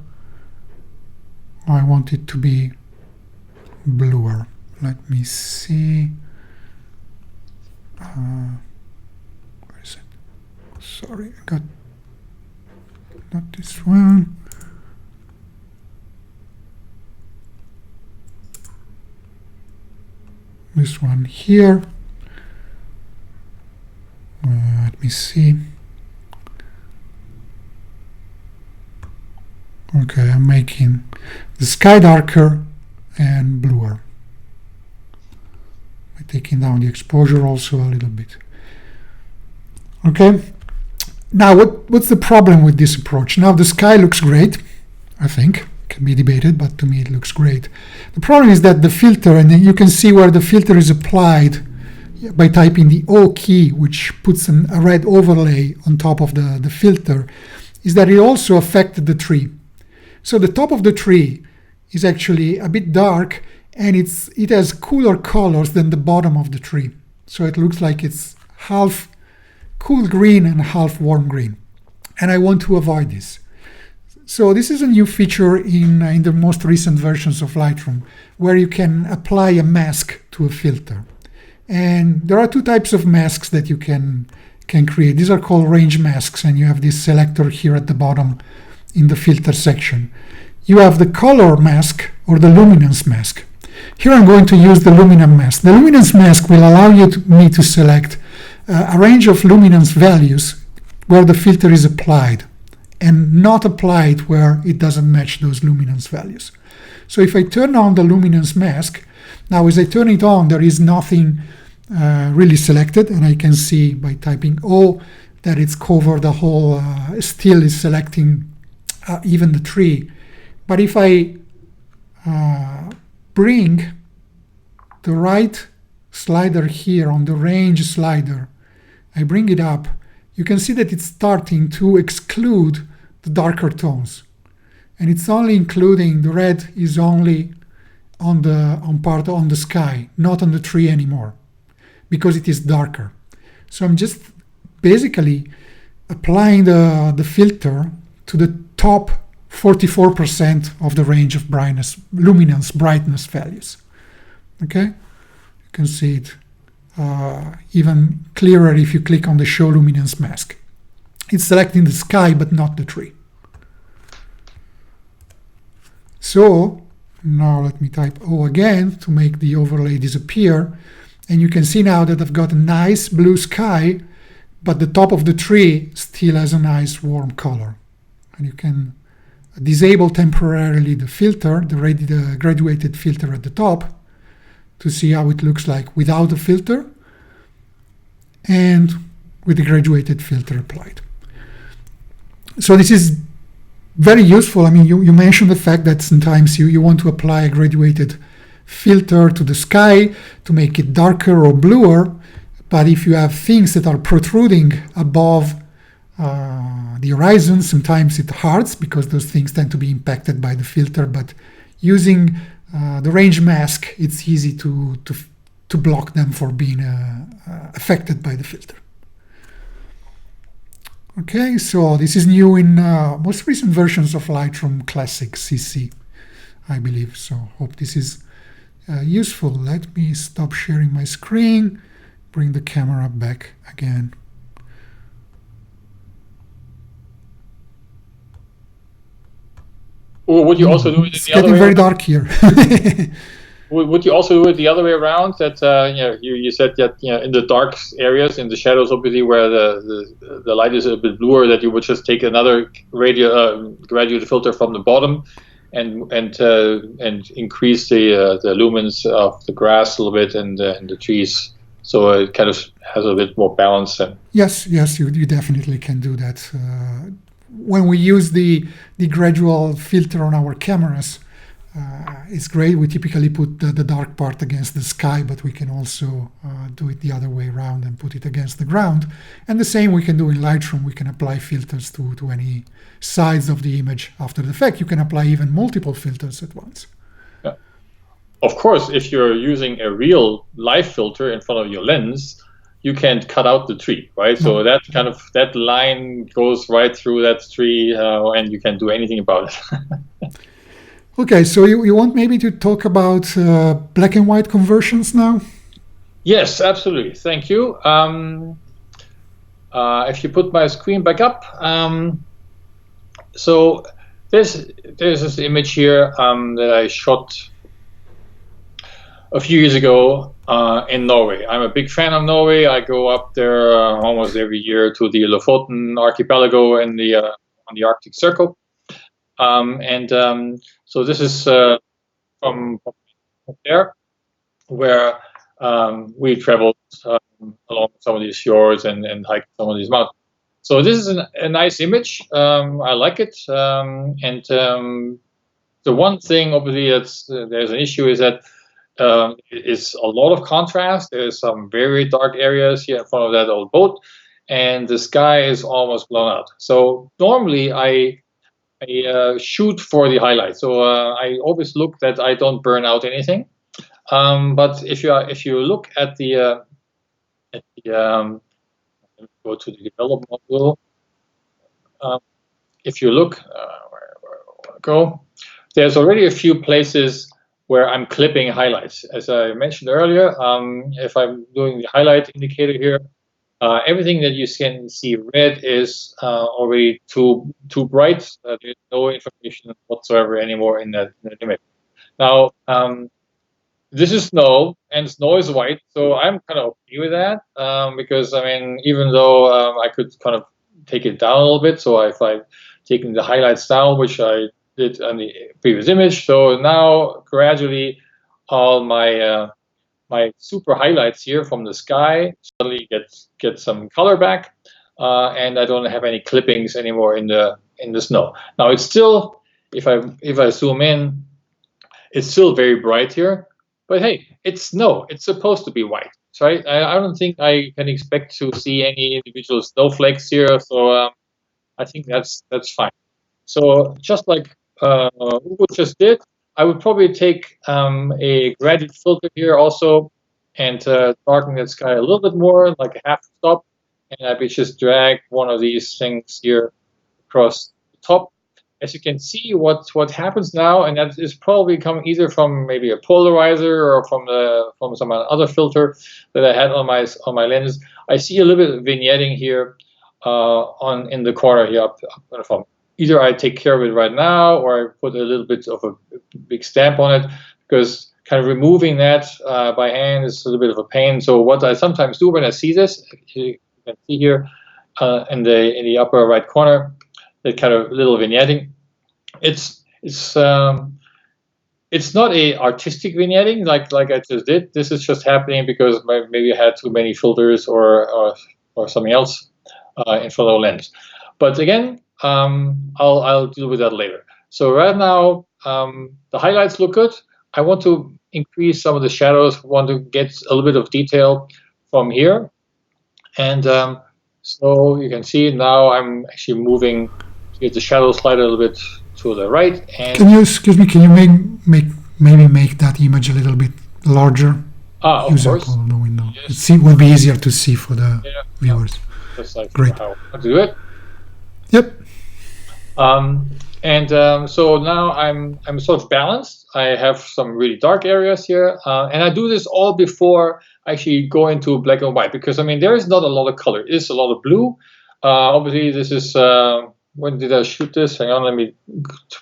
I want it to be bluer. Let me see. Where is it? Sorry, I got not this one. This one here. Let me see. Okay, I'm making the sky darker and bluer. I'm taking down the exposure also a little bit. Okay. Now, what's the problem with this approach? Now, the sky looks great, I think. Can be debated, but to me it looks great. The problem is that the filter, and you can see where the filter is applied by typing the O key, which puts a red overlay on top of the filter, is that it also affected the tree. So the top of the tree is actually a bit dark, and it has cooler colors than the bottom of the tree. So it looks like it's half cool green and half warm green. And I want to avoid this. So this is a new feature in the most recent versions of Lightroom, where you can apply a mask to a filter. And there are two types of masks that you can create. These are called range masks, and you have this selector here at the bottom in the filter section. You have the color mask or the luminance mask. Here I'm going to use the luminance mask. The luminance mask will allow me to select a range of luminance values where the filter is applied, and not apply it where it doesn't match those luminance values. So if I turn on the luminance mask, now as I turn it on, there is nothing really selected, and I can see by typing O that it's covered the whole, still is selecting even the tree. But if I bring the right slider here on the range slider, I bring it up, you can see that it's starting to exclude the darker tones, and it's only including the red is only on the sky, not on the tree anymore, because it is darker. So I'm just basically applying the filter to the top 44% of the range of luminance brightness values. Okay, you can see it even clearer if you click on the show luminance mask. It's selecting the sky but not the tree. So now let me type O again to make the overlay disappear, and you can see now that I've got a nice blue sky, but the top of the tree still has a nice warm color. And you can disable temporarily the filter, the graduated filter at the top, to see how it looks like without the filter and with the graduated filter applied. So this is very useful. I mean, you mentioned the fact that sometimes you want to apply a graduated filter to the sky to make it darker or bluer, but if you have things that are protruding above the horizon, sometimes it hurts because those things tend to be impacted by the filter, but using the range mask, it's easy to block them for being affected by the filter. Okay, so this is new in most recent versions of Lightroom Classic CC, I believe. So hope this is useful. Let me stop sharing my screen, bring the camera back again. Or would you also do it the other way? It's getting very dark here. Would you also do it the other way around? That you said that in the dark areas, in the shadows, obviously where the light is a bit bluer, that you would just take another graduated filter from the bottom, and increase the lumens of the grass a little bit and the trees, so it kind of has a bit more balance. Yes, you definitely can do that. when we use the gradual filter on our cameras, it's great. We typically put the dark part against the sky, but we can also do it the other way around and put it against the ground. And the same we can do in Lightroom. We can apply filters to any sides of the image after the fact. You can apply even multiple filters at once. Yeah. Of course, if you're using a real live filter in front of your lens, you can't cut out the tree, right? So that line goes right through that tree, and you can't do anything about it. Okay, so you want maybe to talk about black and white conversions now? Yes, absolutely. Thank you. If you put my screen back up, so there's this image here that I shot a few years ago in Norway. I'm a big fan of Norway. I go up there almost every year to the Lofoten archipelago and on the Arctic Circle. So this is from there, where we traveled along some of these fjords and hiked some of these mountains. So this is a nice image. I like it. The one thing, obviously, there's an issue is that it's a lot of contrast. There's some very dark areas here in front of that old boat, and the sky is almost blown out. So normally I shoot for the highlights. So I always look that I don't burn out anything. But if you look at the go to the develop module. If you look, where I want to go, there's already a few places where I'm clipping highlights. As I mentioned earlier, if I'm doing the highlight indicator here, everything that you can see red is already too bright. There's no information whatsoever anymore in that image. Now, this is snow, and snow is white, so I'm kind of okay with that, because, I mean, even though I could kind of take it down a little bit, so if I've taken the highlights down, which I did on the previous image, so now gradually all my my super highlights here from the sky suddenly get some color back, and I don't have any clippings anymore in the snow. Now it's still, if I zoom in, it's still very bright here, but hey, it's snow. It's supposed to be white, right? I don't think I can expect to see any individual snowflakes here, so I think that's fine. So just like Ugo just did, I would probably take a gradient filter here also and darken that sky a little bit more, like a half stop, and I would just drag one of these things here across the top. As you can see, what happens now, and that is probably coming either from maybe a polarizer or from some other filter that I had on my lens. I see a little bit of vignetting here in the corner here up from. Either I take care of it right now, or I put a little bit of a big stamp on it, because kind of removing that by hand is a little bit of a pain. So what I sometimes do when I see this, you can see here in the upper right corner, that kind of little vignetting. It's not a artistic vignetting like I just did. This is just happening because maybe I had too many filters or something else in front of the lens. But again, I'll deal with that later. So right now, the highlights look good. I want to increase some of the shadows. Want to get a little bit of detail from here, and so you can see now I'm actually moving. Get the shadow slide a little bit to the right. And can you, excuse me, can you maybe make that image a little bit larger? Of course. The window. Yes. It will be easier to see for the viewers. That's like Great. how I do it. Yep. So now I'm sort of balanced. I have some really dark areas here, and I do this all before I actually go into black and white, because I mean there is not a lot of color. It is a lot of blue. Obviously, this is when did I shoot this? Hang on, let me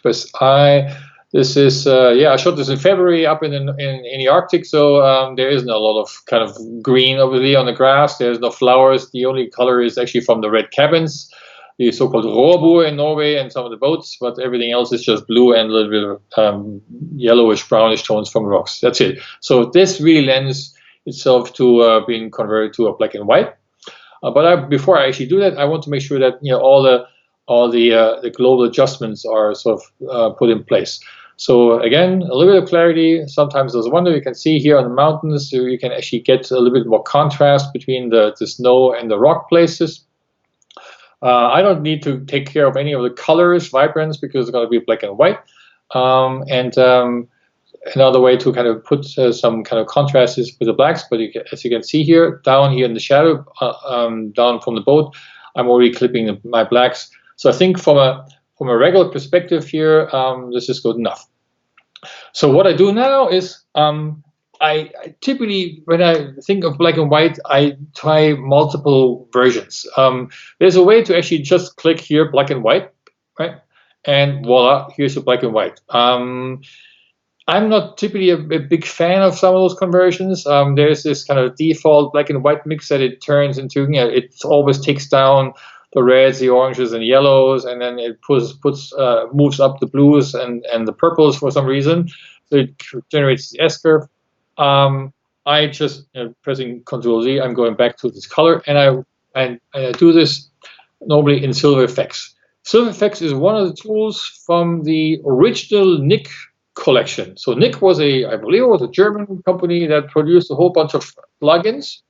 press I. This is I shot this in February up in the Arctic, so there isn't a lot of kind of green obviously on the grass. There's no flowers. The only color is actually from the red cabins, the so-called Roabur in Norway, and some of the boats, but everything else is just blue and a little bit of yellowish, brownish tones from rocks. That's it. So this really lends itself to being converted to a black and white. But before I actually do that, I want to make sure that all all the global adjustments are sort of put in place. So again, a little bit of clarity. Sometimes there's a wonder. You can see here on the mountains, so you can actually get a little bit more contrast between the snow and the rock places. I don't need to take care of any of the colors, vibrance, because it's going to be black and white. Another way to kind of put some kind of contrast is with the blacks, but as you can see here, down here in the shadow, down from the boat, I'm already clipping my blacks. So I think from a regular perspective here, this is good enough. So what I do now is I typically, when I think of black and white, I try multiple versions. There's a way to actually just click here, black and white, right? And voila, here's your black and white. I'm not typically a big fan of some of those conversions. There's this kind of default black and white mix that it turns into, it always takes down the reds, the oranges, and yellows, and then it moves up the blues and the purples for some reason. So it generates the S-curve. I just pressing Ctrl Z, I'm going back to this color, and I do this normally in SilverFX. SilverFX is one of the tools from the original Nik collection. So Nik was I believe it was a German company that produced a whole bunch of plugins.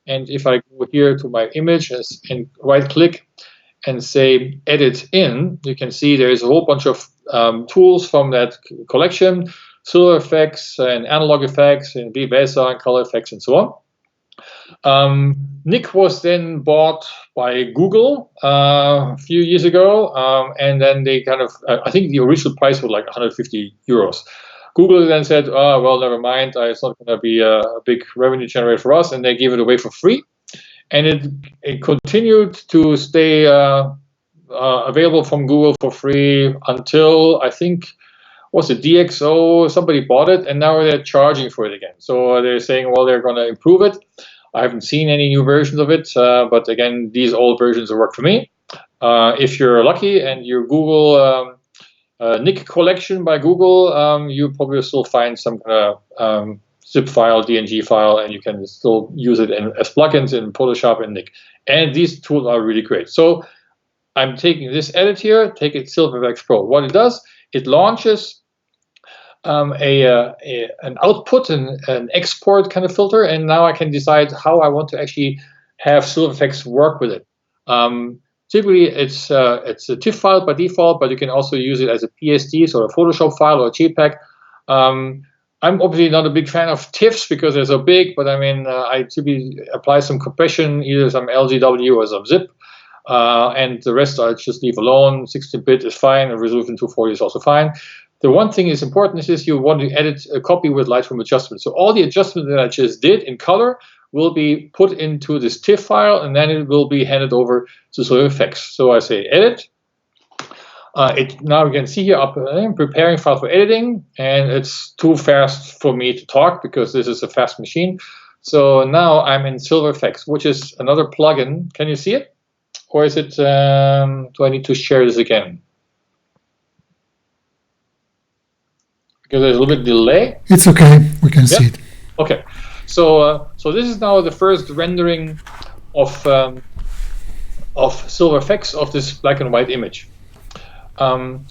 And if I go here to my image and right click and say edit in, you can see there's a whole bunch of tools from that collection, SilverFX and analog effects and BBESA and color effects and so on. Nik was then bought by Google a few years ago, and then they kind of, I think the original price was like 150 euros. Google then said, oh, well, never mind, it's not going to be a big revenue generator for us, and they gave it away for free. And it continued to stay available from Google for free until, I think, was it DxO, somebody bought it, and now they're charging for it again. So they're saying, well, they're going to improve it. I haven't seen any new versions of it, but again, these old versions work for me. If you're lucky and you Google Nik collection by Google, you probably still find some kind of zip file, DNG file, and you can still use it as plugins in Photoshop and Nik. And these tools are really great. So I'm taking this edit here, take it SilverFX Pro. What it does, it launches an output and an export kind of filter, and now I can decide how I want to actually have SilverFX work with it. Typically, it's a TIFF file by default, but you can also use it as a PSD, so a Photoshop file or a JPEG. I'm obviously not a big fan of TIFFs because they're so big, but I mean, I typically apply some compression, either some LGW or some zip, and the rest I just leave alone. 16-bit is fine, and resolution 240 is also fine. The one thing is important is you want to edit a copy with Lightroom adjustment. So all the adjustments that I just did in color will be put into this TIFF file, and then it will be handed over to SilverFX. So I say edit. Now you can see here I'm preparing file for editing, and it's too fast for me to talk because this is a fast machine. So now I'm in SilverFX, which is another plugin. Can you see it? Or is it, do I need to share this again? Because there's a little bit of delay. It's okay, we can see it. Okay, so this is now the first rendering of SilverFX of this black and white image. What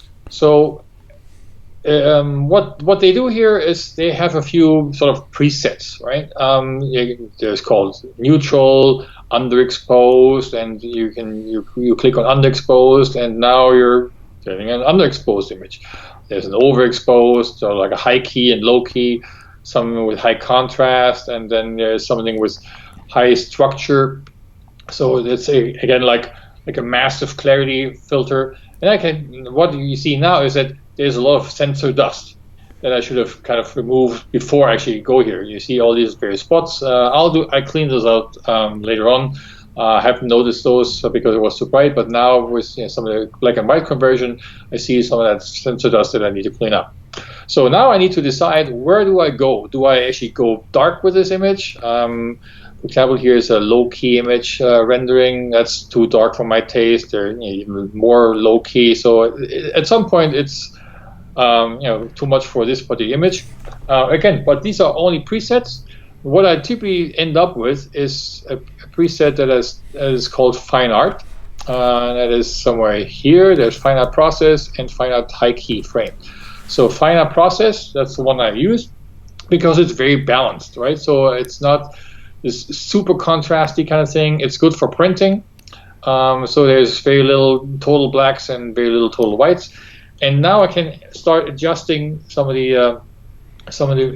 they do here is they have a few sort of presets, right? There's called neutral, underexposed, and you click on underexposed, and now you're getting an underexposed image. There's an overexposed, so like a high key and low key, something with high contrast, and then there's something with high structure. So it's again like a massive clarity filter. And what you see now is that there's a lot of sensor dust that I should have kind of removed before I actually go here. You see all these various spots. I clean those out later on. I haven't noticed those because it was too bright, but now with some of the black and white conversion, I see some of that sensor dust that I need to clean up. So now I need to decide, where do I go? Do I actually go dark with this image? For example, here is a low-key image rendering. That's too dark for my taste. They're even more low-key. So at some point, it's too much for this particular image. Again, but these are only presets. What I typically end up with is a preset that is called Fine Art. That is somewhere here. There's Fine Art Process and Fine Art High Key Frame. So Fine Art Process, that's the one I use because it's very balanced, right? So it's not this super contrasty kind of thing. It's good for printing. So there's very little total blacks and very little total whites. And now I can start adjusting some of the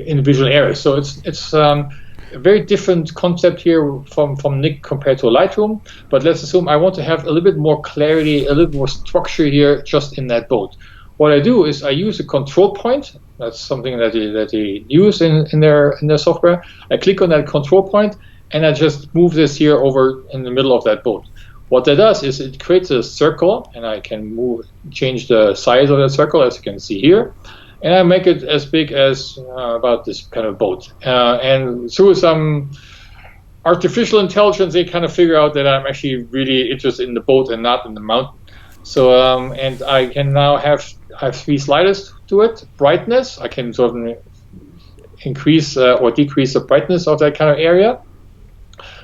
individual areas. So it's a very different concept here from Nik compared to Lightroom. But let's assume I want to have a little bit more clarity, a little bit more structure here just in that boat. What I do is I use a control point. That's something that they use in their software. I click on that control point and I just move this here over in the middle of that boat. What that does is it creates a circle, and I can change the size of that circle, as you can see here, and I make it as big as about this kind of boat. And through some artificial intelligence, they kind of figure out that I'm actually really interested in the boat and not in the mountain. So, and I can now have 3 sliders to it. Brightness, I can sort of increase or decrease the brightness of that kind of area.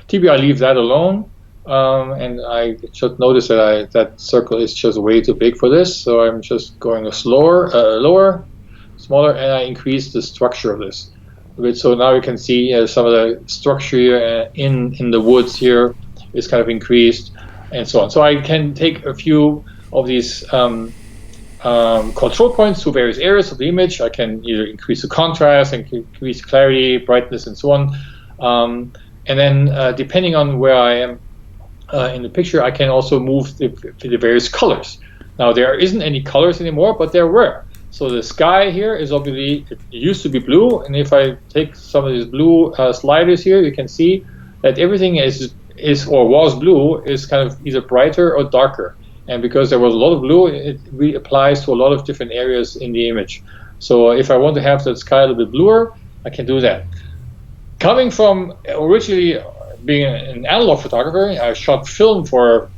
Typically, I leave that alone. And I just notice that that circle is just way too big for this, so I'm just going lower, smaller, and I increase the structure of this a bit. So now you can see some of the structure here in the woods here is kind of increased, and so on. So I can take a few of these control points to various areas of the image. I can either increase the contrast, increase clarity, brightness, and so on. And then depending on where I am in the picture, I can also move the various colors. Now there isn't any colors anymore, but there were. So the sky here is obviously, it used to be blue, and if I take some of these blue sliders here, you can see that everything is or was blue is kind of either brighter or darker. And because there was a lot of blue, it really applies to a lot of different areas in the image. So if I want to have that sky a little bit bluer, I can do that. Coming from originally being an analog photographer, I shot film for,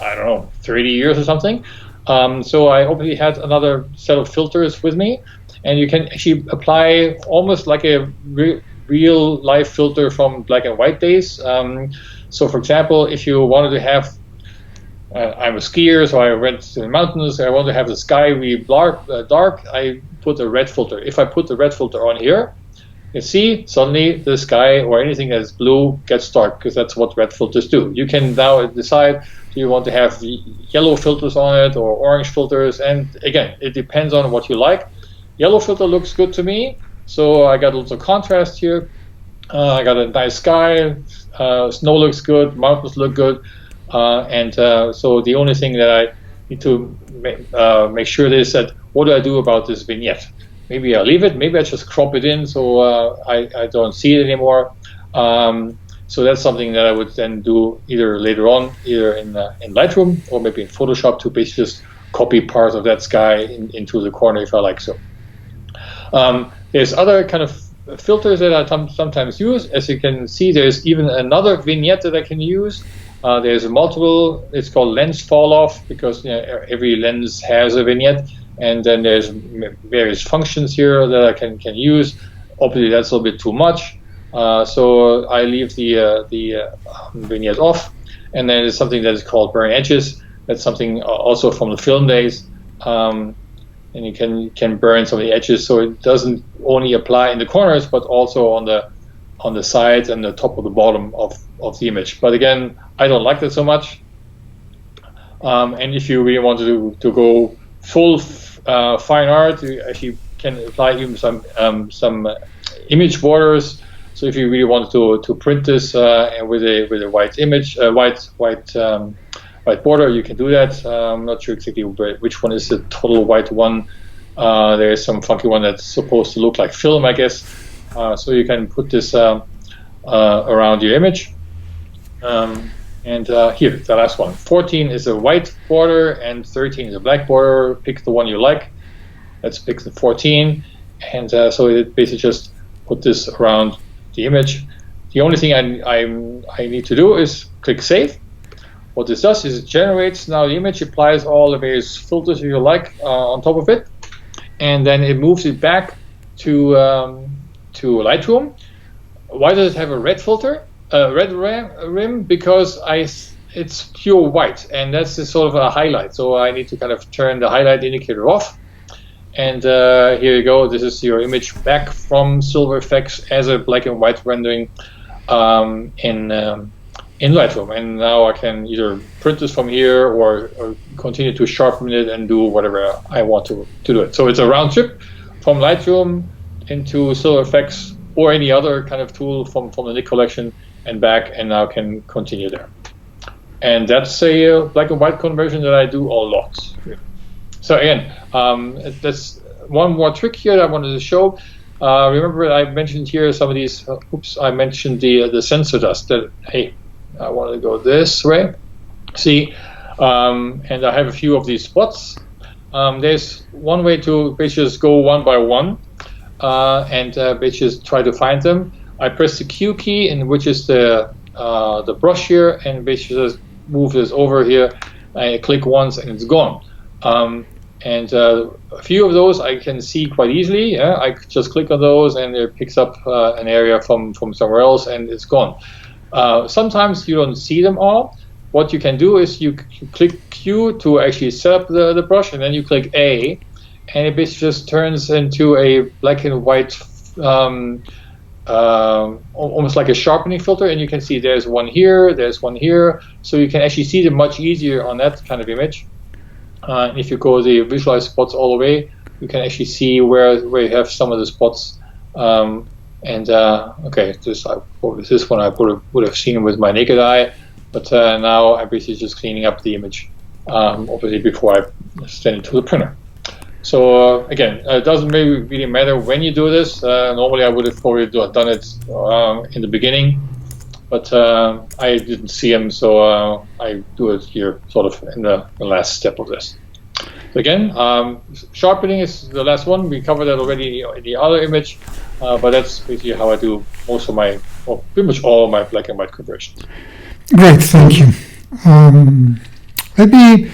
I don't know, 30 years or something. So I obviously had another set of filters with me, and you can actually apply almost like a real life filter from black and white days. So for example, if you wanted to have, I'm a skier, so I went to the mountains, I want to have the sky really dark, I put a red filter. If I put the red filter on here, you see, suddenly the sky or anything that's blue gets dark, because that's what red filters do. You can now decide, do you want to have yellow filters on it or orange filters? And again, it depends on what you like. Yellow filter looks good to me, so I got lots of contrast here. I got a nice sky, snow looks good, mountains look good. So the only thing that I need to make sure is that, what do I do about this vignette? Maybe I'll leave it, maybe I just crop it in so I don't see it anymore. So that's something that I would then do either later on, either in Lightroom or maybe in Photoshop, to basically just copy part of that sky into the corner if I like so. There's other kind of filters that I sometimes use. As you can see, there's even another vignette that I can use. There's a multiple, it's called lens fall off, because every lens has a vignette. And then there's various functions here that I can use. Obviously, that's a little bit too much, so I leave the vignette off. And then there's something that is called burn edges. That's something also from the film days, and you can burn some of the edges, so it doesn't only apply in the corners, but also on the sides and the top of the bottom of the image. But again, I don't like that so much. And if you really want to go full fine art, you actually can apply even some image borders. So if you really want to print this with a white image, white border, you can do that. I'm not sure exactly which one is the total white one. There is some funky one that's supposed to look like film, I guess. So you can put this around your image. And here, the last one. 14 is a white border and 13 is a black border. Pick the one you like. Let's pick the 14. And so it basically just put this around the image. The only thing I need to do is click Save. What this does is it generates now the image, applies all the various filters you like on top of it, and then it moves it back to Lightroom. Why does it have a red filter? Red rim, because it's pure white, and that's the sort of a highlight. So I need to kind of turn the highlight indicator off. And here you go. This is your image back from SilverFX as a black and white rendering in Lightroom. And now I can either print this from here or continue to sharpen it and do whatever I want to do it. So it's a round trip from Lightroom into SilverFX or any other kind of tool from the Nik collection and back, and now can continue there. And that's a black and white conversion that I do a lot. So again, that's one more trick here that I wanted to show. Remember I mentioned here some of these, I mentioned the sensor dust that, hey, I want to go this way. See, and I have a few of these spots. There's one way to basically just go one by one and basically just try to find them. I press the Q key, and which is the brush here, and basically just move this over here. I click once and it's gone. And a few of those I can see quite easily. Yeah? I just click on those and it picks up an area from somewhere else and it's gone. Sometimes you don't see them all. What you can do is you click Q to actually set up the brush, and then you click A, and it basically just turns into a black and white, almost like a sharpening filter, and you can see there's one here, so you can actually see them much easier on that kind of image. If you go the visualize spots all the way, you can actually see where you have some of the spots. Okay, this one I would have seen with my naked eye, but now I'm basically just cleaning up the image, obviously before I send it to the printer. So again, it doesn't really matter when you do this. Normally I would have probably done it in the beginning, but I didn't see them, so I do it here sort of in the last step of this. Again, sharpening is the last one. We covered that already in the other image, but that's basically how I do most of my, well, pretty much all of my black and white conversions. Great, thank you. Let me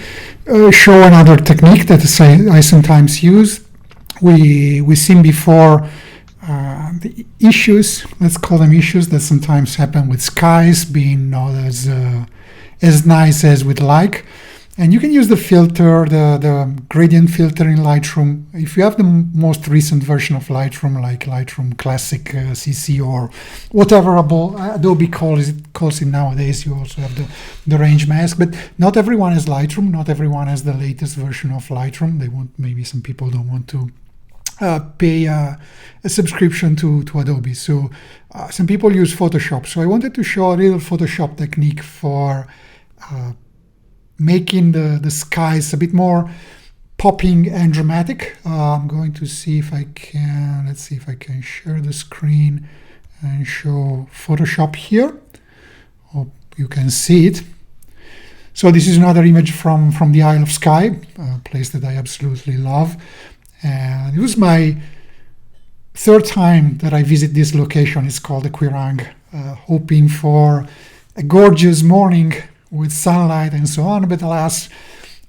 show another technique that I sometimes use. We've seen before the issues, let's call them issues, that sometimes happen with skies being not as nice as we'd like. And you can use the filter, the gradient filter in Lightroom. If you have the most recent version of Lightroom, like Lightroom Classic CC or whatever Adobe calls it nowadays, you also have the range mask. But not everyone has Lightroom. Not everyone has the latest version of Lightroom. Maybe some people don't want to pay a subscription to Adobe. So some people use Photoshop. So I wanted to show a little Photoshop technique for making the skies a bit more popping and dramatic. I'm going to see if I can, let's see if I can share the screen and show Photoshop here. Hope you can see it. So this is another image from the Isle of Skye, a place that I absolutely love. And it was my third time that I visit this location. It's called the Quirang, hoping for a gorgeous morning with sunlight and so on, but alas,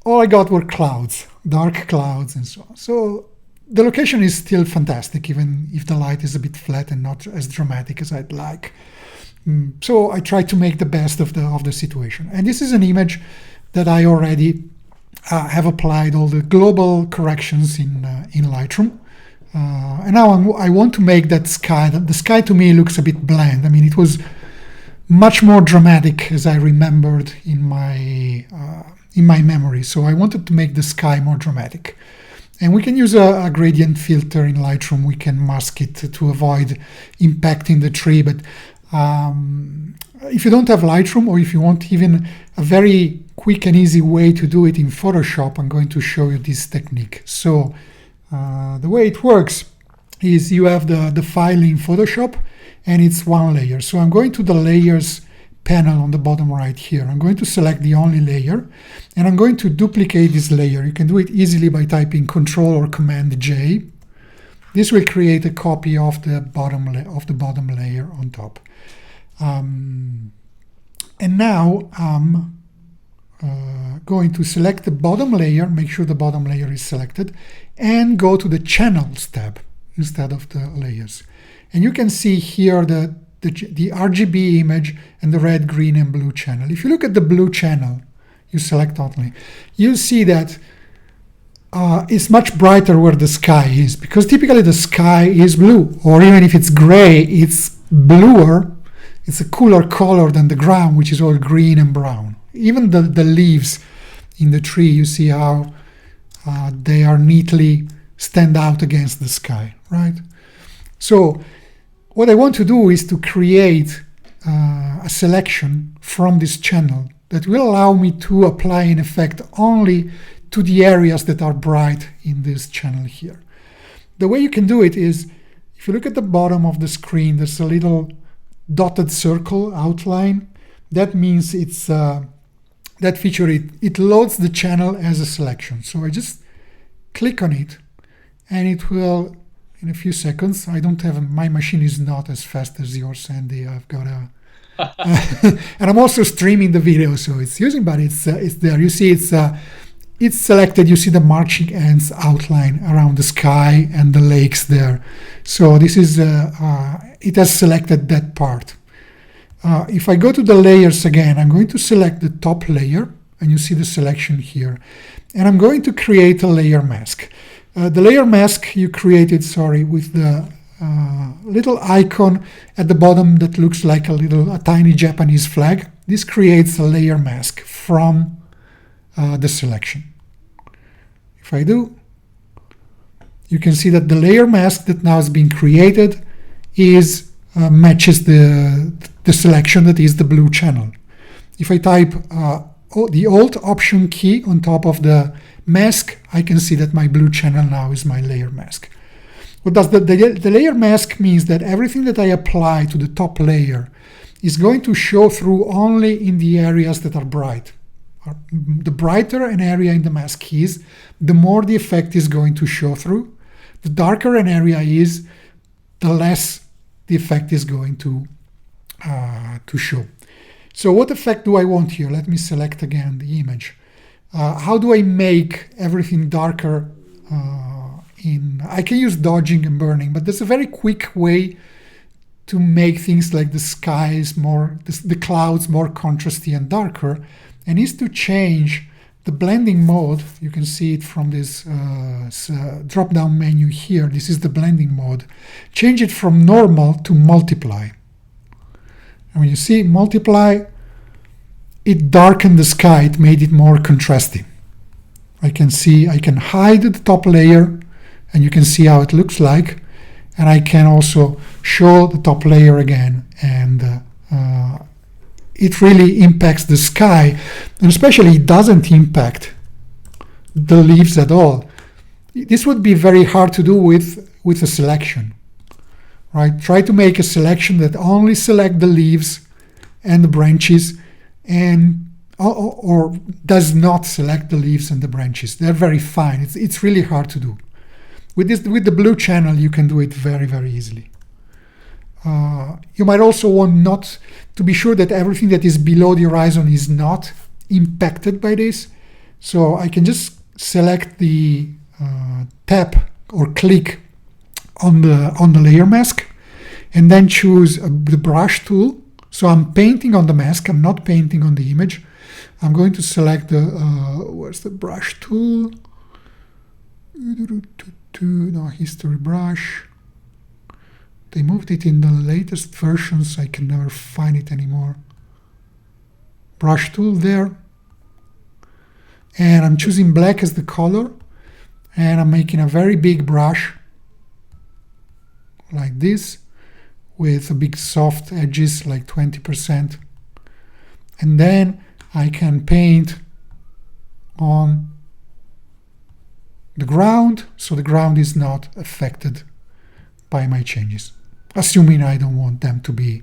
all I got were clouds, dark clouds and so on. So the location is still fantastic, even if the light is a bit flat and not as dramatic as I'd like. So I try to make the best of the situation. And this is an image that I already have applied all the global corrections in Lightroom. And now I want to make that sky, the sky to me looks a bit bland. I mean, it was much more dramatic as I remembered in my memory. So I wanted to make the sky more dramatic. And we can use a gradient filter in Lightroom. We can mask it to avoid impacting the tree. But if you don't have Lightroom, or if you want even a very quick and easy way to do it in Photoshop, I'm going to show you this technique. So the way it works is you have the file in Photoshop, and it's one layer. So I'm going to the layers panel on the bottom right here. I'm going to select the only layer, and I'm going to duplicate this layer. You can do it easily by typing Control or Command J. This will create a copy of the bottom layer on top. And now I'm going to select the bottom layer, make sure the bottom layer is selected, and go to the Channels tab instead of the layers. And you can see here the the RGB image and the red, green, and blue channel. If you look at the blue channel, you select only, you'll see that it's much brighter where the sky is, because typically the sky is blue, or even if it's gray, it's bluer. It's a cooler color than the ground, which is all green and brown. Even the leaves in the tree, you see how they are neatly stand out against the sky, right? So what I want to do is to create a selection from this channel that will allow me to apply an effect only to the areas that are bright in this channel here. The way you can do it is, if you look at the bottom of the screen, there's a little dotted circle outline. That means it's that feature, it loads the channel as a selection. So I just click on it, and it will, in a few seconds, my machine is not as fast as yours, Sandy. I've got a, and I'm also streaming the video, so it's using, but it's there. You see it's selected. You see the marching ants outline around the sky and the lakes there. So this is, it has selected that part. If I go to the layers again, I'm going to select the top layer, and you see the selection here. And I'm going to create a layer mask. The layer mask you created, with the little icon at the bottom that looks like a tiny Japanese flag. This creates a layer mask from the selection. If I do, you can see that the layer mask that now has been created matches the selection that is the blue channel. If I type the Alt Option key on top of the mask, I can see that my blue channel now is my layer mask. What does the layer mask means that everything that I apply to the top layer is going to show through only in the areas that are bright. The brighter an area in the mask is, the more the effect is going to show through. The darker an area is, the less the effect is going to show. So what effect do I want here? Let me select again the image. How do I make everything darker? I can use dodging and burning, but there's a very quick way to make things like the skies the clouds more contrasty and darker, and is to change the blending mode. You can see it from this drop-down menu here. This is the blending mode. Change it from normal to multiply. And when you see multiply, it darkened the sky. It made it more contrasting. I can hide the top layer, and you can see how it looks like. And I can also show the top layer again, and it really impacts the sky, and especially it doesn't impact the leaves at all. This would be very hard to do with a selection, right? Try to make a selection that only select the leaves and the branches, and or does not select the leaves and the branches. They're very fine. It's really hard to do. With the blue channel, you can do it very, very easily. You might also want not to be sure that everything that is below the horizon is not impacted by this. So I can just select the tap or click on the layer mask, and then choose the brush tool. So I'm painting on the mask. I'm not painting on the image. I'm going to select where's the brush tool? No, history brush. They moved it in the latest versions. I can never find it anymore. Brush tool there. And I'm choosing black as the color. And I'm making a very big brush like this, with a big soft edges, like 20%. And then I can paint on the ground, so the ground is not affected by my changes, assuming I don't want them to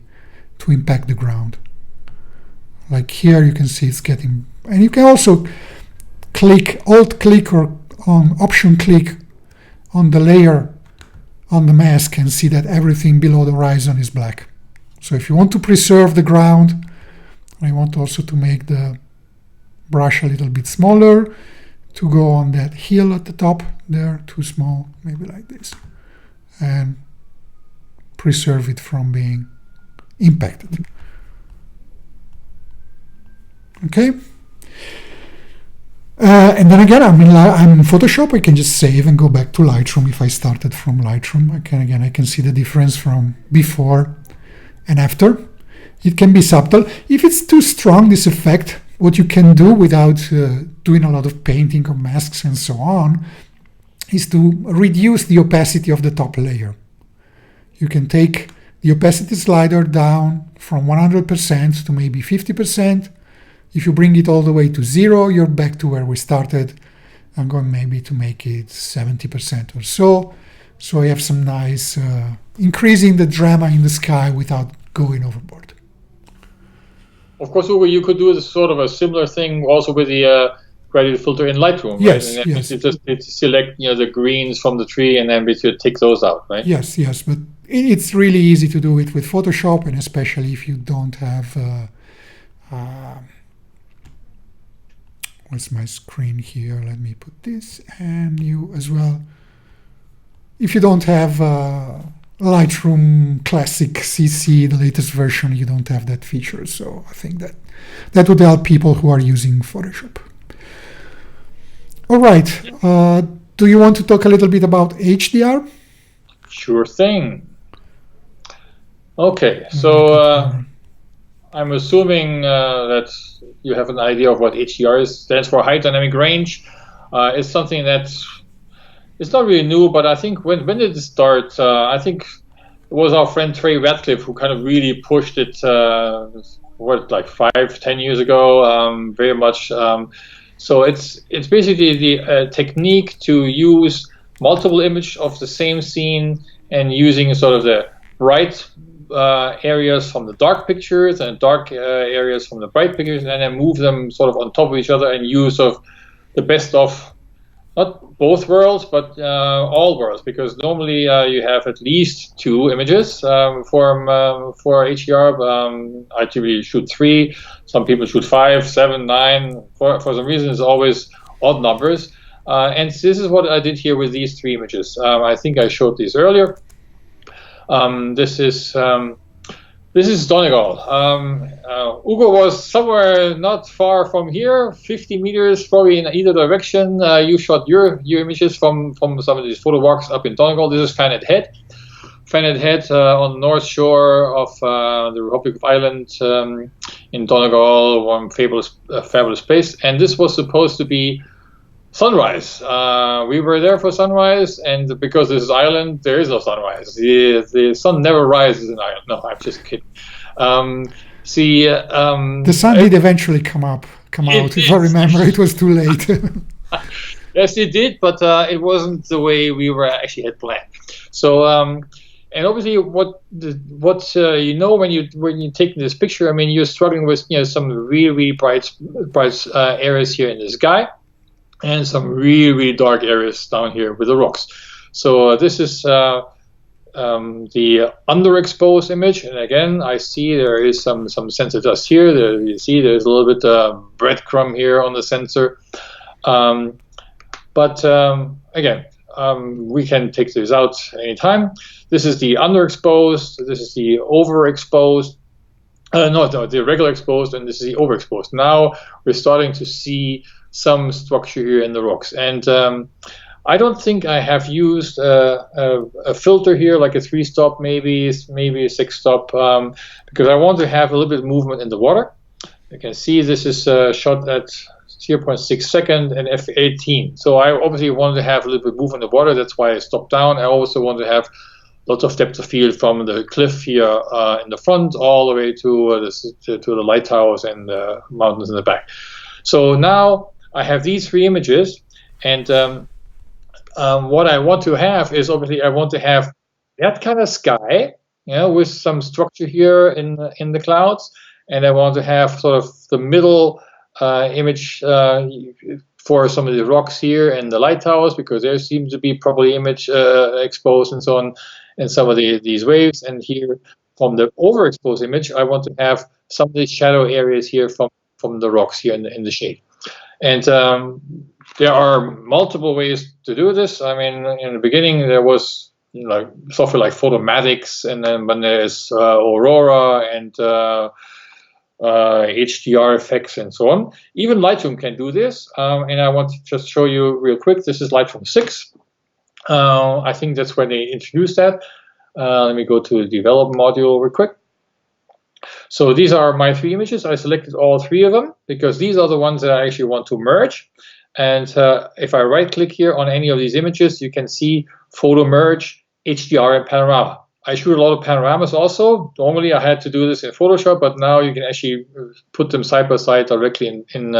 impact the ground. Like here, you can see it's getting, and you can also alt click or option click on the layer on the mask and see that everything below the horizon is black. So if you want to preserve the ground, I want also to make the brush a little bit smaller, to go on that hill at the top there, too small, maybe like this, and preserve it from being impacted. Okay. And then again, I'm in Photoshop. I can just save and go back to Lightroom. If I started from Lightroom, I can see the difference from before and after. It can be subtle. If it's too strong, this effect, what you can do without doing a lot of painting or masks and so on, is to reduce the opacity of the top layer. You can take the opacity slider down from 100% to maybe 50%. If you bring it all the way to 0, you're back to where we started. I'm going maybe to make it 70% or so. So I have some nice increasing the drama in the sky without going overboard. Of course, Ugo, you could do this sort of a similar thing also with the gradient filter in Lightroom, yes, right? And yes. You just select the greens from the tree and then you tick those out, right? Yes, but it's really easy to do it with Photoshop, and especially if you don't have where's my screen here? Let me put this, and you as well. If you don't have Lightroom Classic CC, the latest version, you don't have that feature. So I think that would help people who are using Photoshop. All right. Do you want to talk a little bit about HDR? Sure thing. Okay, so I'm assuming that you have an idea of what HDR is. Stands for High Dynamic Range. It's something that it's not really new, but I think when did it start? I think it was our friend Trey Ratcliffe who kind of really pushed it. Like 5-10 years ago, very much. So it's basically the technique to use multiple images of the same scene and using sort of the bright areas from the dark pictures and dark areas from the bright pictures, and then move them sort of on top of each other and use sort of the best of not both worlds, but all worlds, because normally you have at least 2 images for HDR. I typically shoot 3. Some people shoot 5, 7, 9. For some reason, it's always odd numbers. And this is what I did here with these 3 images. I think I showed these earlier. This is Donegal. Ugo was somewhere not far from here, 50 meters probably in either direction. You shot your images from some of these photo walks up in Donegal. This is Fannet Head. Fannet Head on the north shore of the Republic of Ireland in Donegal, one fabulous place. And this was supposed to be sunrise. We were there for sunrise, and because this is Ireland, there is no sunrise. The sun never rises in Ireland. No, I'm just kidding. The sun did eventually come out. If I remember, it was too late. Yes, it did, but it wasn't the way we were actually had planned. So, and obviously, what when you take this picture, I mean, you're struggling with some really bright areas here in the sky, and some really dark areas down here with the rocks. So this is the underexposed image, and again, I see there is some sensor dust here. You see there's a little bit breadcrumb here on the sensor. But again, we can take this out anytime. This is the underexposed. This is the overexposed. The regular exposed, and this is the overexposed. Now we're starting to see some structure here in the rocks, and I don't think I have used a filter here, like a 3-stop, maybe a 6-stop, because I want to have a little bit of movement in the water. You can see this is shot at 0.6 second and f18. So I obviously want to have a little bit of movement in the water. That's why I stopped down. I also want to have lots of depth of field from the cliff here in the front all the way to the lighthouse and the mountains in the back. So now I have these 3 images, and what I want to have is obviously I want to have that kind of sky, with some structure here in the clouds, and I want to have sort of the middle image for some of the rocks here and the lighthouse, because there seems to be probably image exposed and so on, and some of these waves. And here from the overexposed image, I want to have some of the shadow areas here from the rocks here in the shade. And there are multiple ways to do this. I mean, in the beginning, there was like software like Photomatix, and then when there's Aurora and HDR effects and so on. Even Lightroom can do this, and I want to just show you real quick. This is Lightroom 6. I think that's when they introduced that. Let me go to the develop module real quick. So these are my 3 images. I selected all 3 of them because these are the ones that I actually want to merge. And if I right click here on any of these images, you can see photo merge, HDR, and panorama. I shoot a lot of panoramas also. Normally I had to do this in Photoshop, but now you can actually put them side by side directly in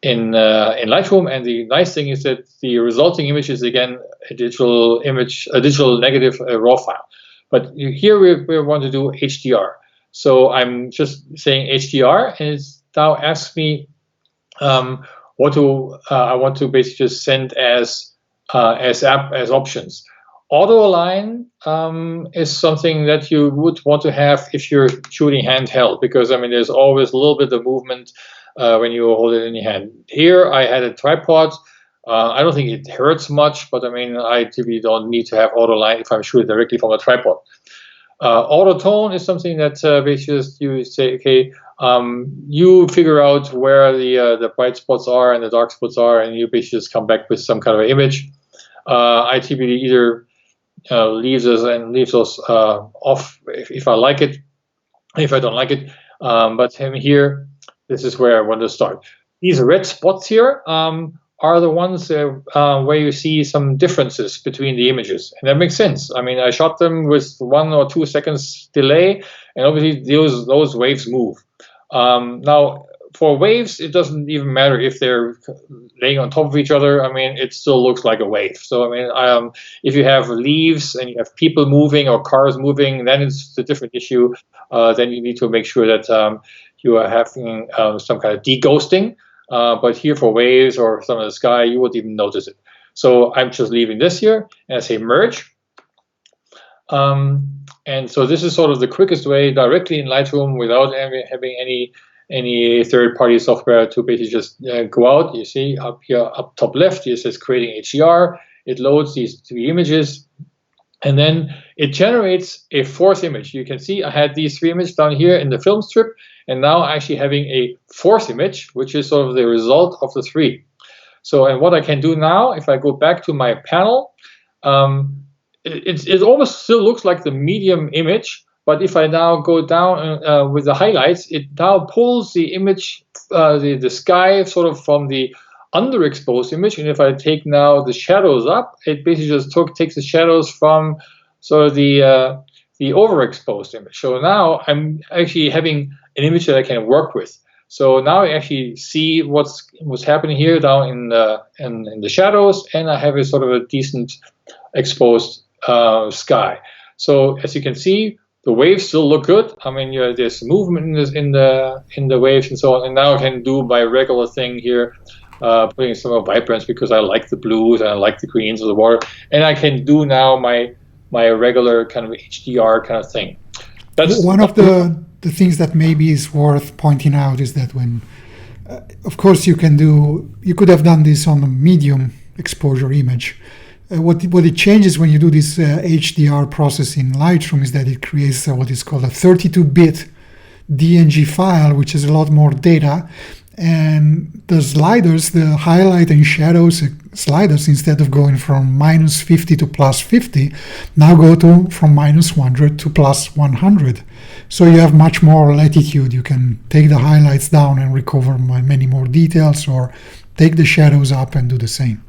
Lightroom. And the nice thing is that the resulting image is again a digital image, a digital negative raw file. But here we want to do HDR. So I'm just saying HDR, and it now asks me what do I want to basically just send as options. Auto align is something that you would want to have if you're shooting handheld, because I mean there's always a little bit of movement when you hold it in your hand. Here I had a tripod. I don't think it hurts much, but I mean I typically don't need to have auto align if I'm shooting directly from a tripod. Auto tone is something that basically just you say, okay, you figure out where the bright spots are and the dark spots are, and you basically just come back with some kind of an image. I typically either leave those off if I like it, if I don't like it. But here, this is where I want to start. These red spots here are the ones where you see some differences between the images, and that makes sense. I mean, I shot them with 1 or 2 seconds delay, and obviously those waves move. Now, for waves, it doesn't even matter if they're laying on top of each other. I mean, it still looks like a wave. So, I mean, if you have leaves and you have people moving or cars moving, then it's a different issue. Then you need to make sure that you are having some kind of deghosting. But here for waves or some of the sky, you wouldn't even notice it. So I'm just leaving this here, and I say merge. And so this is sort of the quickest way directly in Lightroom without having any third-party software to basically just go out. You see up here, up top left, it says creating HDR. It loads these 3 images, and then it generates a 4th image. You can see I had these 3 images down here in the film strip, and now actually having a 4th image, which is sort of the result of the 3. So, and what I can do now, if I go back to my panel, it almost still looks like the medium image, but if I now go down with the highlights, it now pulls the image, the sky sort of from the underexposed image, and if I take now the shadows up, it basically just takes the shadows from sort of the overexposed image. So now I'm actually having an image that I can work with. So now I actually see what's happening here down in the shadows, and I have a sort of a decent exposed sky. So as you can see, the waves still look good. I mean, there's movement in the waves and so on. And now I can do my regular thing here, putting some of vibrance because I like the blues and I like the greens of the water. And I can do now my regular kind of HDR kind of thing. That's one of the things that maybe is worth pointing out is that when, of course, you could have done this on a medium exposure image. What it changes when you do this HDR process in Lightroom is that it creates what is called a 32-bit DNG file, which is a lot more data. And the sliders, the highlight and shadows sliders, instead of going from -50 to +50, now go from -100 to +100. So you have much more latitude. You can take the highlights down and recover many more details, or take the shadows up and do the same.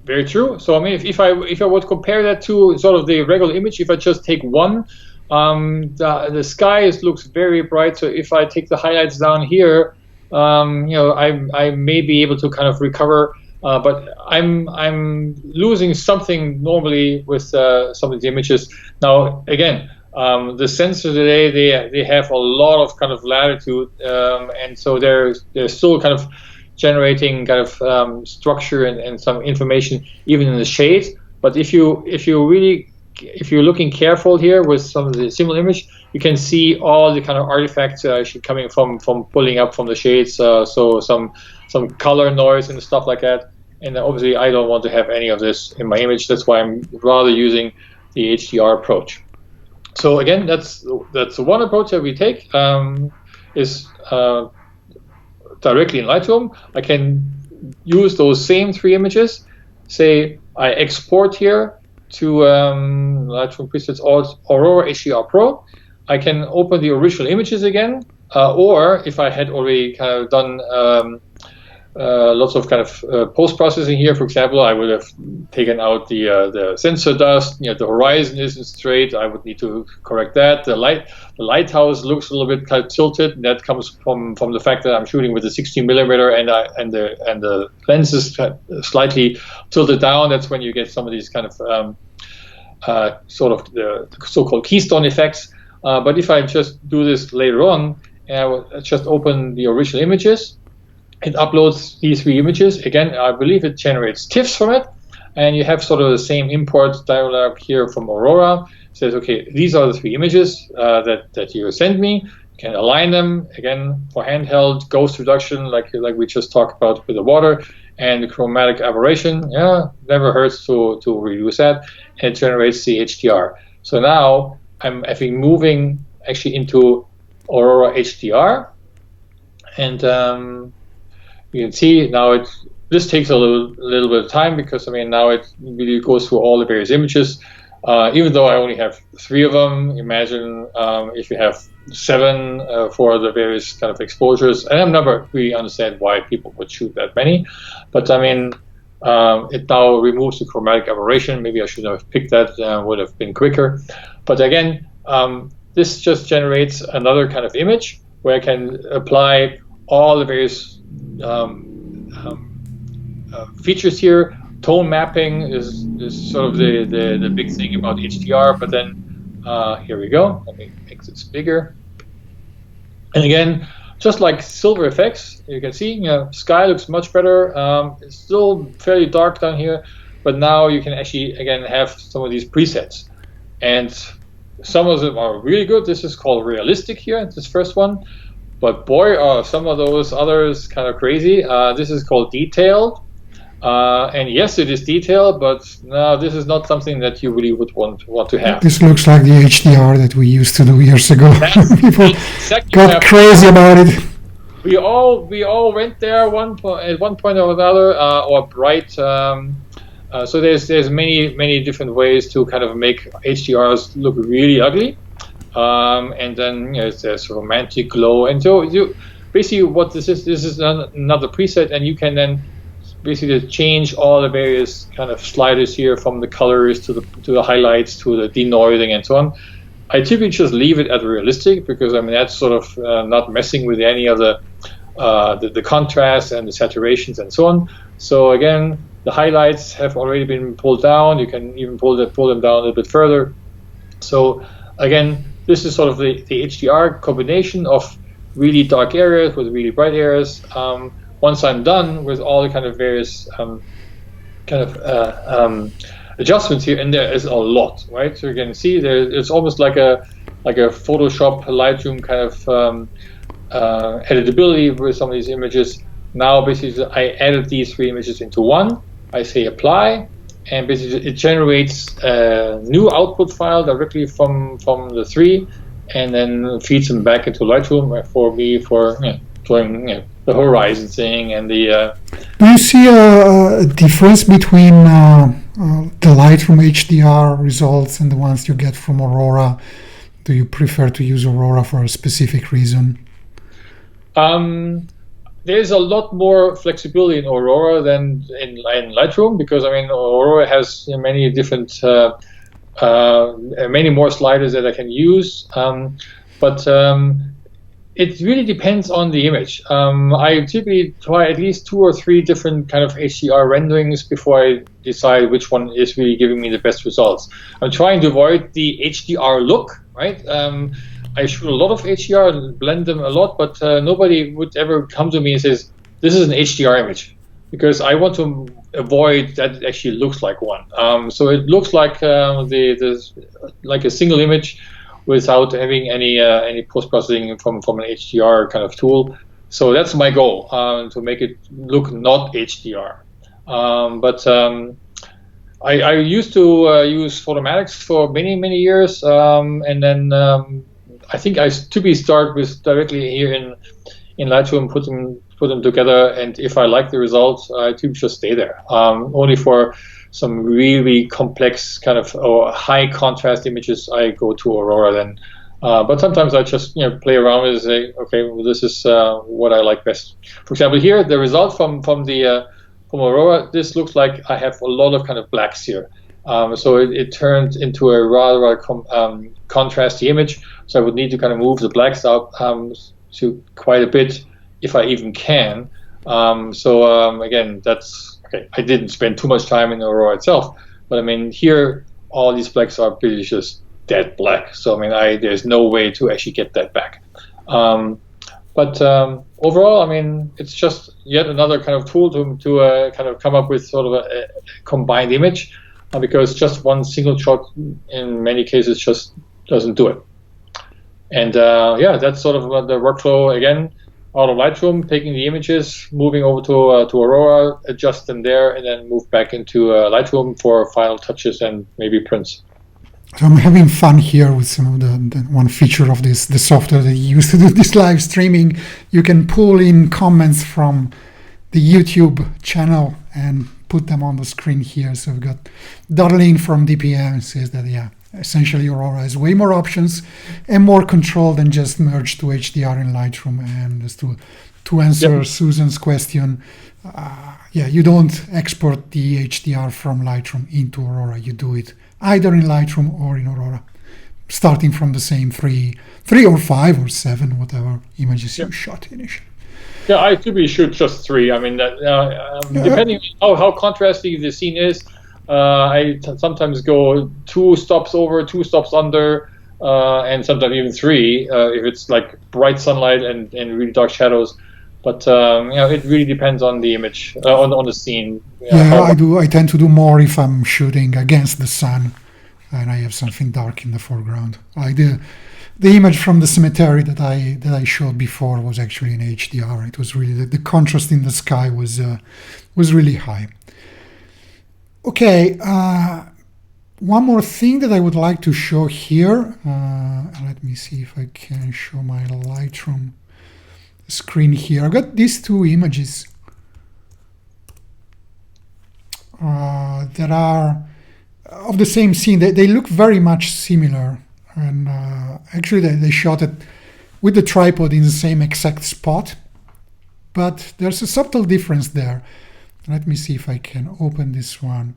Very true. So I mean, if I would compare that to sort of the regular image, if I just take one, the sky looks very bright. So if I take the highlights down here, I may be able to kind of recover, but I'm losing something normally with some of the images. Now again, the sensor today they have a lot of kind of latitude, and so they're still kind of generating kind of structure and some information even in the shades. But if you're looking careful here with some of the similar image, you can see all the kind of artifacts actually coming from pulling up from the shades. So some color noise and stuff like that. and obviously I don't want to have any of this in my image. That's why I'm rather using the HDR approach. So again, that's one approach that we take, is directly in Lightroom. I can use those same 3 images. Say I export here to Lightroom presets Aurora HDR Pro. I can open the original images again, or if I had already kind of done lots of kind of post-processing here, for example, I would have taken out the sensor dust. The horizon isn't straight. I would need to correct that. The lighthouse looks a little bit kind of tilted. That comes from the fact that I'm shooting with a 16mm and the lens is slightly tilted down. That's when you get some of these kind of sort of the so-called keystone effects. But if I just do this later on, and I will just open the original images, it uploads these 3 images. Again, I believe it generates TIFFs from it, and you have sort of the same import dialog here from Aurora. It says, okay, these are the 3 images that you sent me. You can align them, again, for handheld, ghost reduction, like we just talked about with the water, and the chromatic aberration. Yeah, never hurts to reduce that, and it generates the HDR. So now I'm moving actually into Aurora HDR, and you can see now this takes a little bit of time, because I mean now it really goes through all the various images. Even though I only have 3 of them, imagine if you have 7 for the various kind of exposures. And I'm never really understand why people would shoot that many, but I mean it now removes the chromatic aberration. Maybe I should have picked that; would have been quicker. But again, this just generates another kind of image where I can apply all the various features here. Tone mapping is sort of the big thing about HDR, but then here we go. Let me make this bigger. And again, just like silver effects, you can see sky looks much better. It's still fairly dark down here, but now you can actually again have some of these presets, and some of them are really good. This is called realistic here, this first one. But boy, are some of those others kind of crazy. This is called detailed. And yes, it is detailed, but no, this is not something that you really would want to have. This looks like the HDR that we used to do years ago. People exactly got crazy about it. We all went there at one point or another, or bright. So there's many different ways to kind of make HDRs look really ugly. And then there's romantic glow, and so basically what this is another preset, and you can then basically change all the various kind of sliders here, from the colors to the highlights to the denoising and so on. I typically just leave it at realistic, because I mean that's sort of not messing with any of the contrast and the saturations and so on. So again, the highlights have already been pulled down. You can even pull them down a little bit further. So again, this is sort of the HDR combination of really dark areas with really bright areas. Once I'm done with all the kind of various adjustments here, and there is a lot, right? So you can see it's almost like a Photoshop Lightroom kind of editability with some of these images. Now basically I added these 3 images into one. I say apply, and basically it generates a new output file directly from the 3, and then feeds them back into Lightroom for me for doing the horizon thing and the. Do you see a difference between the Lightroom HDR results and the ones you get from Aurora? Do you prefer to use Aurora for a specific reason? There's a lot more flexibility in Aurora than in Lightroom, because I mean Aurora has many different, many more sliders that I can use. But it really depends on the image. I typically try at least 2 or 3 different kind of HDR renderings before I decide which one is really giving me the best results. I'm trying to avoid the HDR look, right? I shoot a lot of HDR and blend them a lot, but nobody would ever come to me and says, this is an HDR image, because I want to avoid that it actually looks like one. So it looks like like a single image without having any post-processing from an HDR kind of tool. So that's my goal, to make it look not HDR. But I used to use Photomatix for many years, and then I think I typically start with directly here in Lightroom, put them together, and if I like the results, I typically just stay there. Only for some really complex kind of or high contrast images, I go to Aurora then. But sometimes I just play around with it and say, okay, well, this is what I like best. For example, here the result from Aurora, this looks like I have a lot of kind of blacks here. So it turned into a rather contrasty image. So I would need to kind of move the blacks out to quite a bit if I even can. Again, that's okay. I didn't spend too much time in Aurora itself, but I mean here all these blacks are pretty just dead black. So I mean there's no way to actually get that back. But overall, I mean, it's just yet another kind of tool to kind of come up with sort of a combined image, because just one single shot in many cases just doesn't do it. And that's sort of the workflow again. Out of Lightroom, taking the images, moving over to Aurora, adjust them there, and then move back into Lightroom for final touches and maybe prints. So I'm having fun here with some of the one feature of the software that you use to do this live streaming. You can pull in comments from the YouTube channel and put them on the screen here. So we've got Darlene from DPM says that, essentially Aurora has way more options and more control than just merge to HDR in Lightroom. And just to answer Susan's question, you don't export the HDR from Lightroom into Aurora. You do it either in Lightroom or in Aurora, starting from the same three or 5 or 7, whatever images you shot initially. Yeah, I typically shoot just 3. I mean, depending on how contrasty the scene is, I sometimes go 2 stops over, 2 stops under, and sometimes even 3 if it's like bright sunlight and really dark shadows. But it really depends on the image, on the scene. I do. I tend to do more if I'm shooting against the sun, and I have something dark in the foreground. Like the image from the cemetery that I showed before was actually in HDR. It was really the contrast in the sky was really high. Okay, one more thing that I would like to show here. Let me see if I can show my Lightroom screen here. I've got these 2 images that are of the same scene. They look very much similar, and actually they shot it with the tripod in the same exact spot, but there's a subtle difference there. Let me see if I can open this one,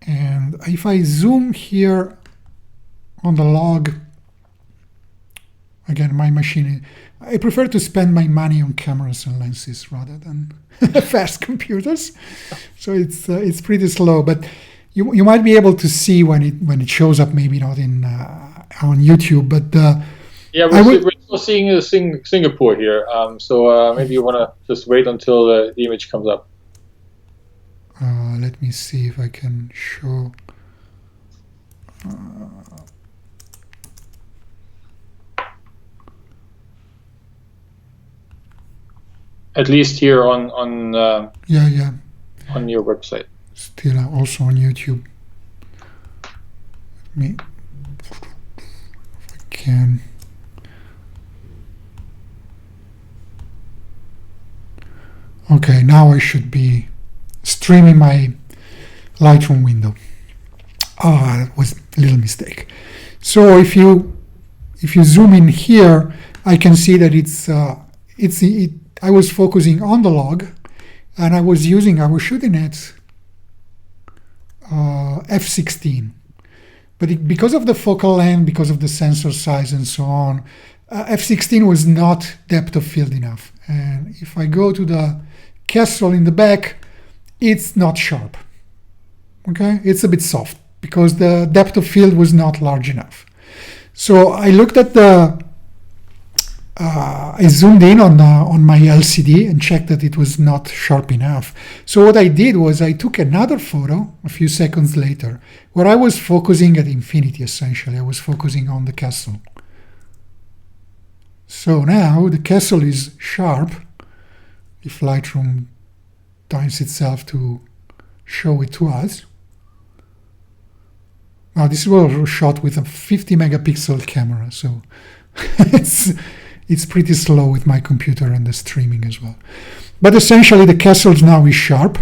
and if I zoom here on the log, again, my machine, I prefer to spend my money on cameras and lenses rather than fast computers. So it's pretty slow, but you might be able to see when it shows up. Maybe not on YouTube, but we're still seeing Singapore here. So maybe you want to just wait until the image comes up. Let me see if I can show. At least here on your website. Still also on YouTube. Let me, if I can. Okay, now I should be streaming my Lightroom window. That was a little mistake. So if you zoom in here, I can see that I was focusing on the log, and I was shooting at f16. But because of the focal length, because of the sensor size and so on, f16 was not depth of field enough. And if I go to the castle in the back, it's not sharp. Okay, it's a bit soft because the depth of field was not large enough. So I looked at I zoomed in on my LCD and checked that it was not sharp enough. So what I did was I took another photo a few seconds later where I was focusing at infinity, essentially. I was focusing on the castle. So now the castle is sharp if Lightroom times itself to show it to us. Now this was shot with a 50 megapixel camera, so it's pretty slow with my computer and the streaming as well. But essentially the castle now is sharp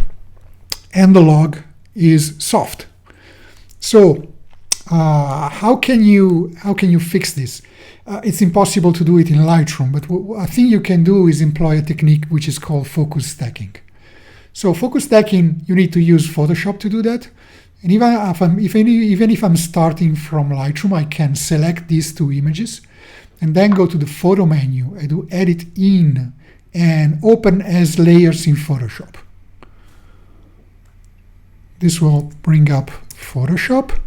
and the log is soft. So how can you fix this? It's impossible to do it in Lightroom, but what I think you can do is employ a technique which is called focus stacking. So focus stacking, you need to use Photoshop to do that. And even if I'm starting from Lightroom, I can select these two images and then go to the photo menu and do edit in and open as layers in Photoshop. This will bring up Photoshop.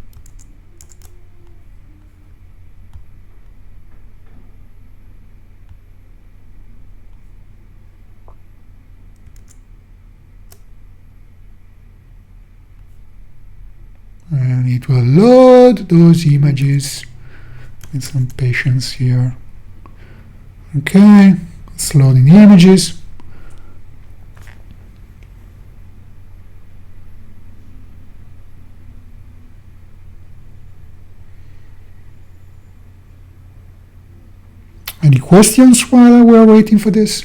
And it will load those images with some patience here. Okay, it's loading the images. Any questions while we're waiting for this?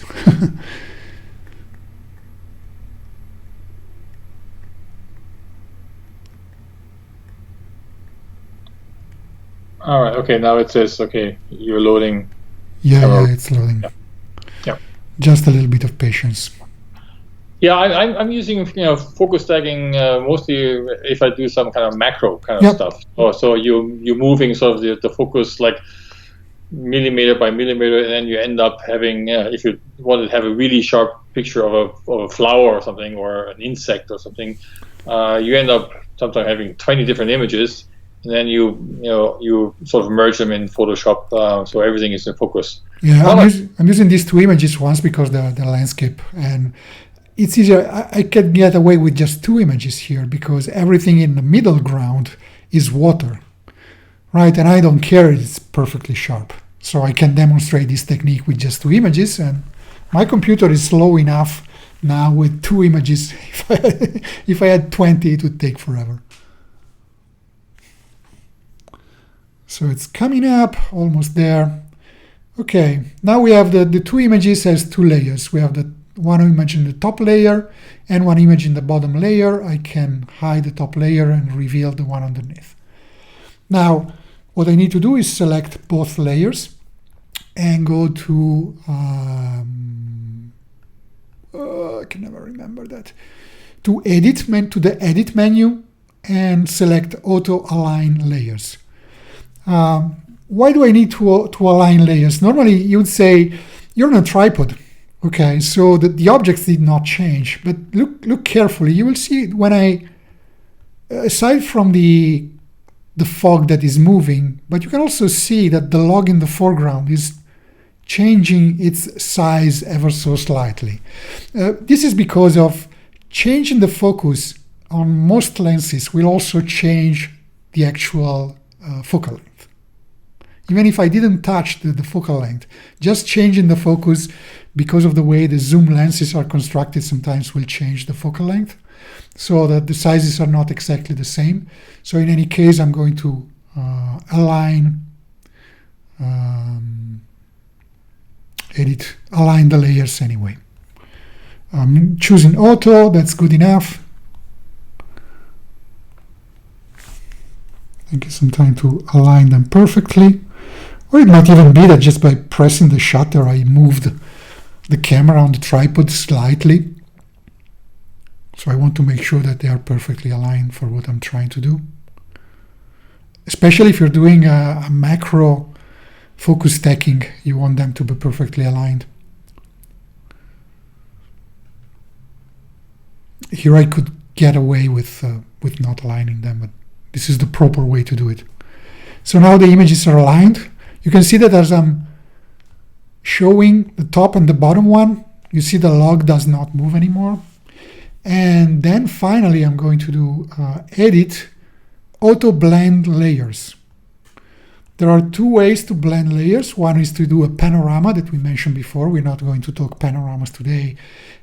All right. Okay. Now it says, okay, you're loading. Yeah, it's loading. Yeah. Just a little bit of patience. Yeah, I'm using focus stacking mostly if I do some kind of macro kind of stuff. So you're moving sort of the focus like millimeter by millimeter, and then you end up having if you want to have a really sharp picture of a flower or something, or an insect or something, you end up sometimes having 20 different images. And then you sort of merge them in Photoshop, so everything is in focus. Yeah, I'm using these two images once because the landscape, and it's easier. I can get away with just two images here because everything in the middle ground is water, right? And I don't care; it's perfectly sharp. So I can demonstrate this technique with just two images, and my computer is slow enough now with two images. If I had 20, it would take forever. So it's coming up, almost there. Okay, now we have the two images as two layers. We have the one image in the top layer and one image in the bottom layer. I can hide the top layer and reveal the one underneath. Now, what I need to do is select both layers and go to, I can never remember that, to the edit menu and select auto align layers. Why do I need to align layers? Normally you would say you're on a tripod, okay, so the objects did not change, but look carefully. You will see when I, aside from the fog that is moving, but you can also see that the log in the foreground is changing its size ever so slightly. This is because of changing the focus on most lenses will also change the actual focal length. Even if I didn't touch the focal length, just changing the focus because of the way the zoom lenses are constructed sometimes will change the focal length so that the sizes are not exactly the same. So in any case, I'm going to align the layers anyway. I'm choosing auto, that's good enough. Give some time to align them perfectly. Or it might even be that just by pressing the shutter, I moved the camera on the tripod slightly. So I want to make sure that they are perfectly aligned for what I'm trying to do. Especially if you're doing a macro focus stacking, you want them to be perfectly aligned. Here I could get away with not aligning them, but this is the proper way to do it. So now the images are aligned. You can see that as I'm showing the top and the bottom one, you see the log does not move anymore. And then finally I'm going to do edit, auto blend layers. There are two ways to blend layers. One is to do a panorama that we mentioned before. We're not going to talk panoramas today.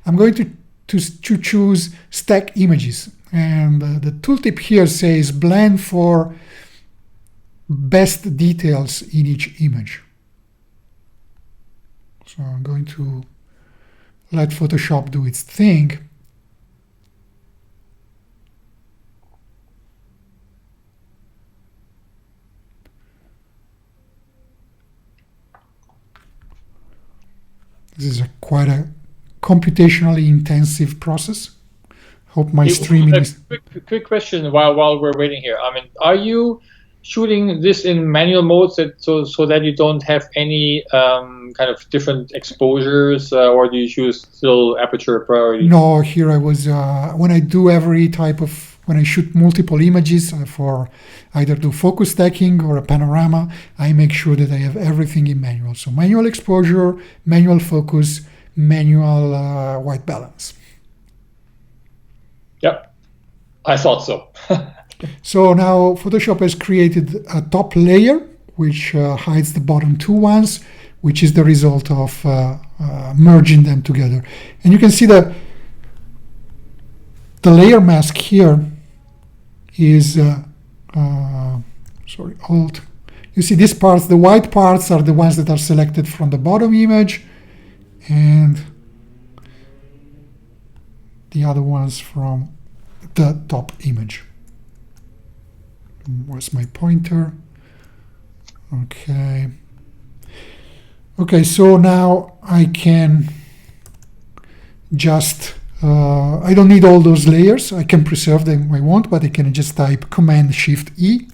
I'm going to choose stack images. And the tooltip here says blend for best details in each image. So I'm going to let Photoshop do its thing. This is quite a computationally intensive process. Hope my streaming is... Quick question while we're waiting here. I mean, are you shooting this in manual mode so that you don't have any kind of different exposures, or do you choose still aperture priority? No, here I was, when I do when I shoot multiple images for either do focus stacking or a panorama, I make sure that I have everything in manual. So manual exposure, manual focus, manual white balance. Yep, I thought so. So now Photoshop has created a top layer which hides the bottom two ones, which is the result of merging them together. And you can see the layer mask here is, sorry, Alt. You see these parts, the white parts are the ones that are selected from the bottom image, and the other ones from the top image. Where's my pointer? Okay. Okay, so now I can just, I don't need all those layers. I can preserve them if I want, but I can just type Command-Shift-E.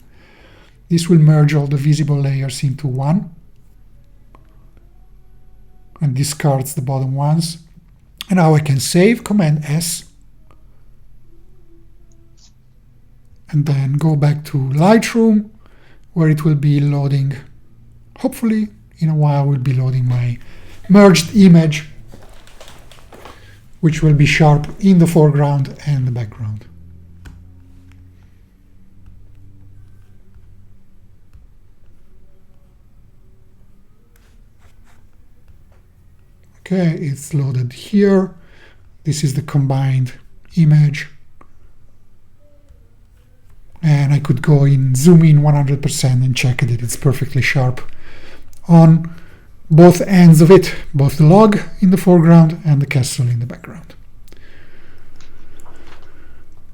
This will merge all the visible layers into one and discards the bottom ones. And now I can save, Command-S, and then go back to Lightroom, where it will be loading. Hopefully, in a while, will be loading my merged image, which will be sharp in the foreground and the background. Okay, it's loaded here. This is the combined image. And I could go in, zoom in 100% and check that it's perfectly sharp on both ends of it, both the log in the foreground and the castle in the background.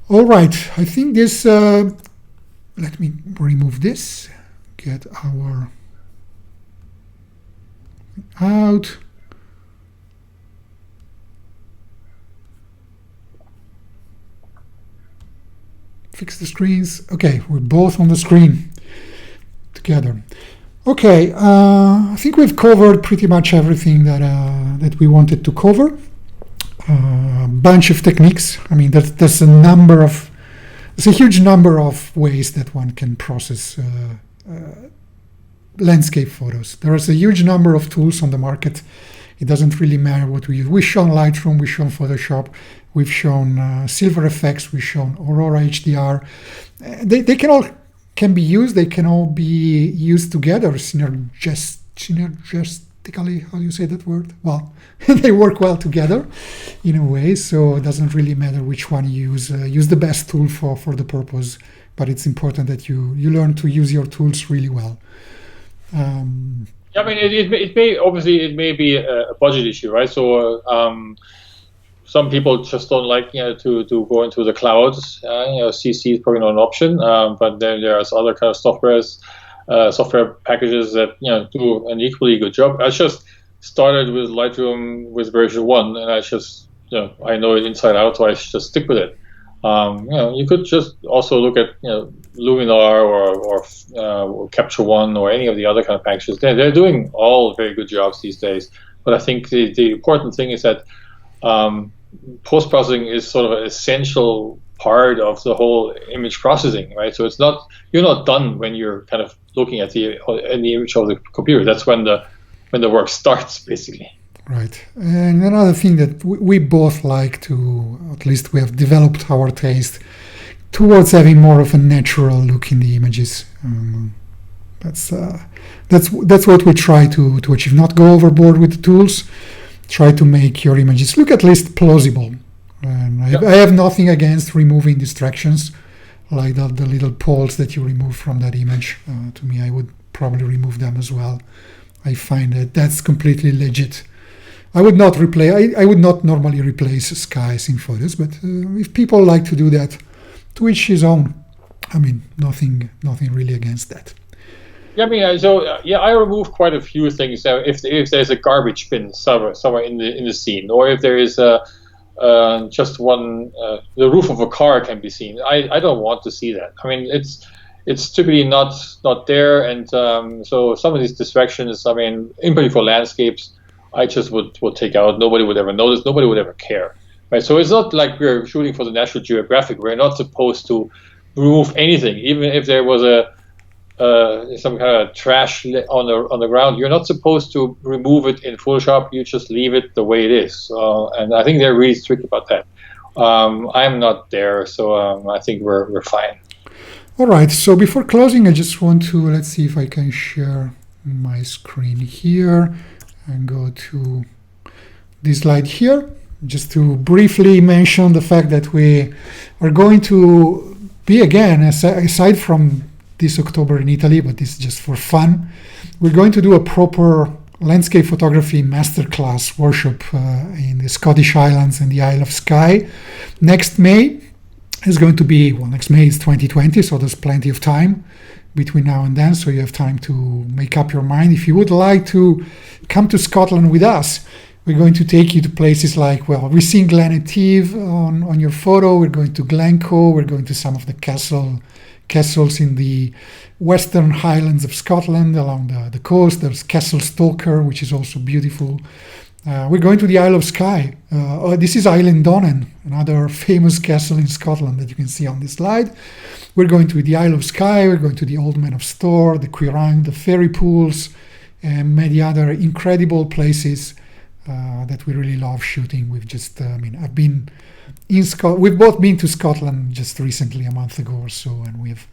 All right, I think this, let me remove this, get our out. Fix the screens. Okay, we're both on the screen together. Okay, I think we've covered pretty much everything that we wanted to cover. A bunch of techniques. I mean, there's a huge number of ways that one can process landscape photos. There is a huge number of tools on the market. It doesn't really matter what we use. We've shown Lightroom, we've shown Photoshop, we've shown Silver FX, we've shown Aurora HDR. They can be used. They can all be used together synergistically. How do you say that word? Well, they work well together in a way. So it doesn't really matter which one you use. Use the best tool for the purpose. But it's important that you learn to use your tools really well. I mean, it may be a budget issue, right? So some people just don't like to go into the clouds. CC is probably not an option, but then there's other kind of software packages that do an equally good job. I just started with Lightroom with version 1, and I just I know it inside out, so I just stick with it. You could just also look at Luminar or Capture One or any of the other kind of packages. They're doing all very good jobs these days. But I think the important thing is that post-processing is sort of an essential part of the whole image processing, right? So you're not done when you're kind of looking at the image of the computer. That's when the work starts, basically. Right. And another thing that we both like to, at least we have developed our taste towards having more of a natural look in the images. That's what we try to achieve. Not go overboard with the tools. Try to make your images look at least plausible. And I have nothing against removing distractions, like the little poles that you remove from that image. To me, I would probably remove them as well. I find that that's completely legit. I would not normally replace skies in photos, but if people like to do that, to each his own. I mean, nothing really against that. Yeah, I mean, I remove quite a few things. If there's a garbage bin somewhere in the scene, or if there is just one, the roof of a car can be seen. I don't want to see that. I mean, it's typically not there, and so some of these distractions. I mean, in particular for landscapes, I just would take out. Nobody would ever notice. Nobody would ever care. Right. So it's not like we're shooting for the National Geographic. We're not supposed to remove anything, even if there was some kind of trash on the ground. You're not supposed to remove it in Photoshop. You just leave it the way it is. And I think they're really strict about that. I'm not there, so I think we're fine. All right. So before closing, I just want to let's see if I can share my screen here and go to this slide here, just to briefly mention the fact that we are going to be again, aside from this October in Italy, but this is just for fun, we're going to do a proper landscape photography masterclass workshop in the Scottish Highlands and the Isle of Skye. Next May is going to be, next May is 2020, so there's plenty of time between now and then, so you have time to make up your mind. If you would like to come to Scotland with us, we're going to take you to places like, we're seeing Glen Etive on your photo, we're going to Glencoe, we're going to some of the castles in the Western Highlands of Scotland along the coast. There's Castle Stoker, which is also beautiful. We're going to the Isle of Skye. This is Island Donan, another famous castle in Scotland that you can see on this slide. We're going to the Isle of Skye, we're going to the Old Man of Storr, the Quiraing, the Fairy Pools, and many other incredible places that we really love shooting. We've just, I've been in Scotland. We've both been to Scotland just recently, a month ago or so, and we've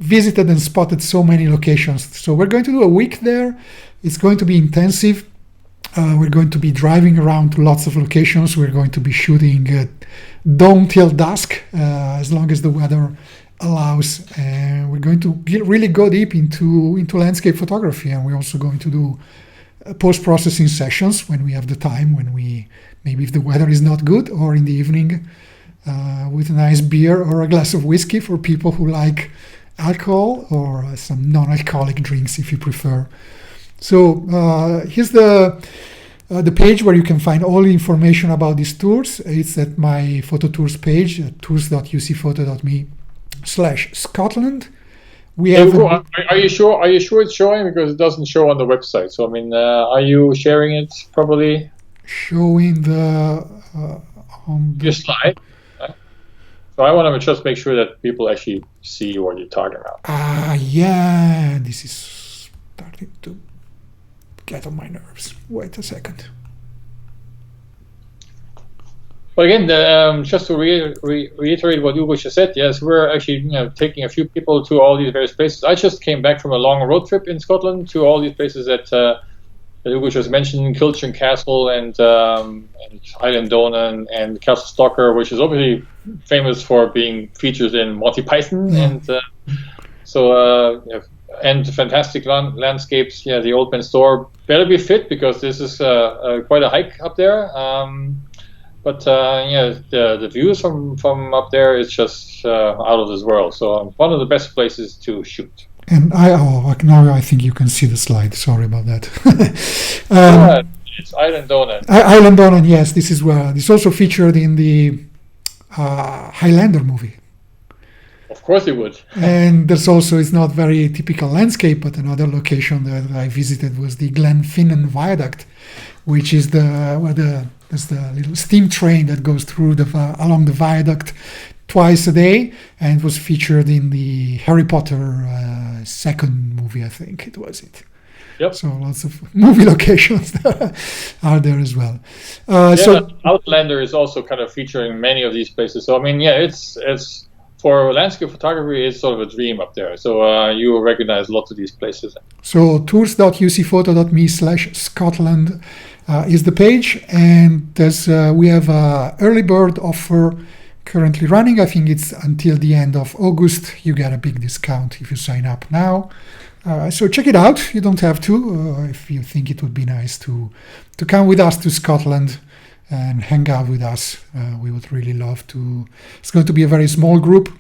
visited and spotted so many locations. So we're going to do a week there. It's going to be intensive. We're going to be driving around to lots of locations. We're going to be shooting dawn till dusk, as long as the weather allows. And we're going to really go deep into landscape photography. And we're also going to do post-processing sessions when we have the time, maybe if the weather is not good, or in the evening with a nice beer or a glass of whiskey for people who like alcohol, or some non-alcoholic drinks if you prefer. So here's the page where you can find all the information about these tours. It's at my photo tours page at tours.ucphoto.me/Scotland. Are you sure it's showing? Because it doesn't show on the website. So are you sharing it properly? Showing your slide. So I want to just make sure that people actually see what you're talking about. Yeah, this is starting to get on my nerves. Wait a second. But again, just to reiterate what Ugo just said, yes, we're actually taking a few people to all these various places. I just came back from a long road trip in Scotland to all these places that Ugo just mentioned, Kilchurn Castle and Island Donan and Castle Stoker, which is obviously famous for being featured in Monty Python, and and fantastic landscapes. Yeah, the Old Man Storr better be fit, because this is quite a hike up there. But the views from up there is just out of this world. So one of the best places to shoot. And now I think you can see the slide. Sorry about that. It's Island Donan. Island Donan, yes. This is where it's also featured in the Highlander movie. Of course it would. And there's also, it's not very typical landscape, but another location that I visited was the Glenfinnan Viaduct, which is there's the little steam train that goes through along the viaduct twice a day, and it was featured in the Harry Potter second movie, I think it was it. Yep. So lots of movie locations are there as well. So Outlander is also kind of featuring many of these places. So it's for landscape photography, it's sort of a dream up there. So you will recognize lots of these places. So tours.ucphoto.me/Scotland. is the page, and we have an early bird offer currently running. I think it's until the end of August. You get a big discount if you sign up now. So check it out. You don't have to if you think it would be nice to come with us to Scotland and hang out with us. We would really love to. It's going to be a very small group.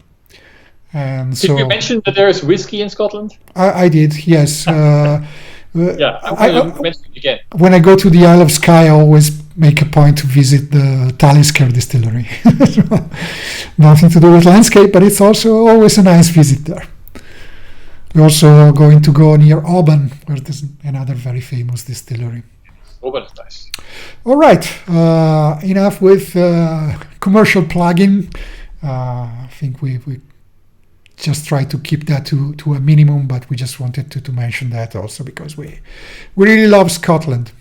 And Did you mention that there is whiskey in Scotland? I did, yes. I'm going to mention it again. When I go to the Isle of Skye, I always make a point to visit the Talisker distillery. Nothing to do with landscape, but it's also always a nice visit there. We're also going to go near Oban, where there's another very famous distillery. Oban is nice. All right, enough with commercial plugging. I think we just try to keep that to a minimum, but we just wanted to mention that also because we really love Scotland.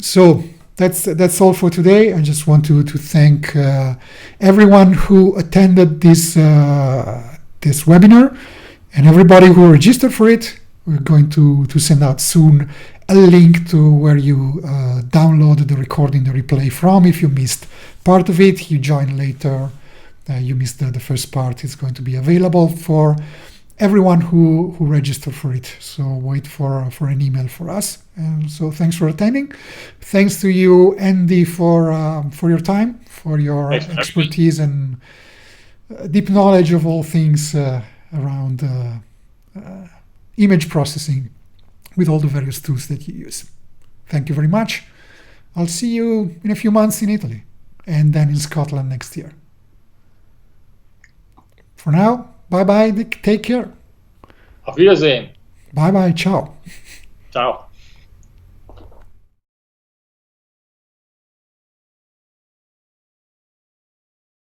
So that's all for today. I just want to thank everyone who attended this webinar and everybody who registered for it. We're going to send out soon a link to where you download the recording, the replay from. If you missed part of it, you join later. You missed the first part. It's going to be available for everyone who registered for it. So wait for an email for us. So thanks for attending. Thanks to you, Andy, for your time, for your expertise and deep knowledge of all things around image processing with all the various tools that you use. Thank you very much. I'll see you in a few months in Italy and then in Scotland next year. For now, bye-bye, take care. Auf Wiedersehen. Bye-bye, ciao. Ciao.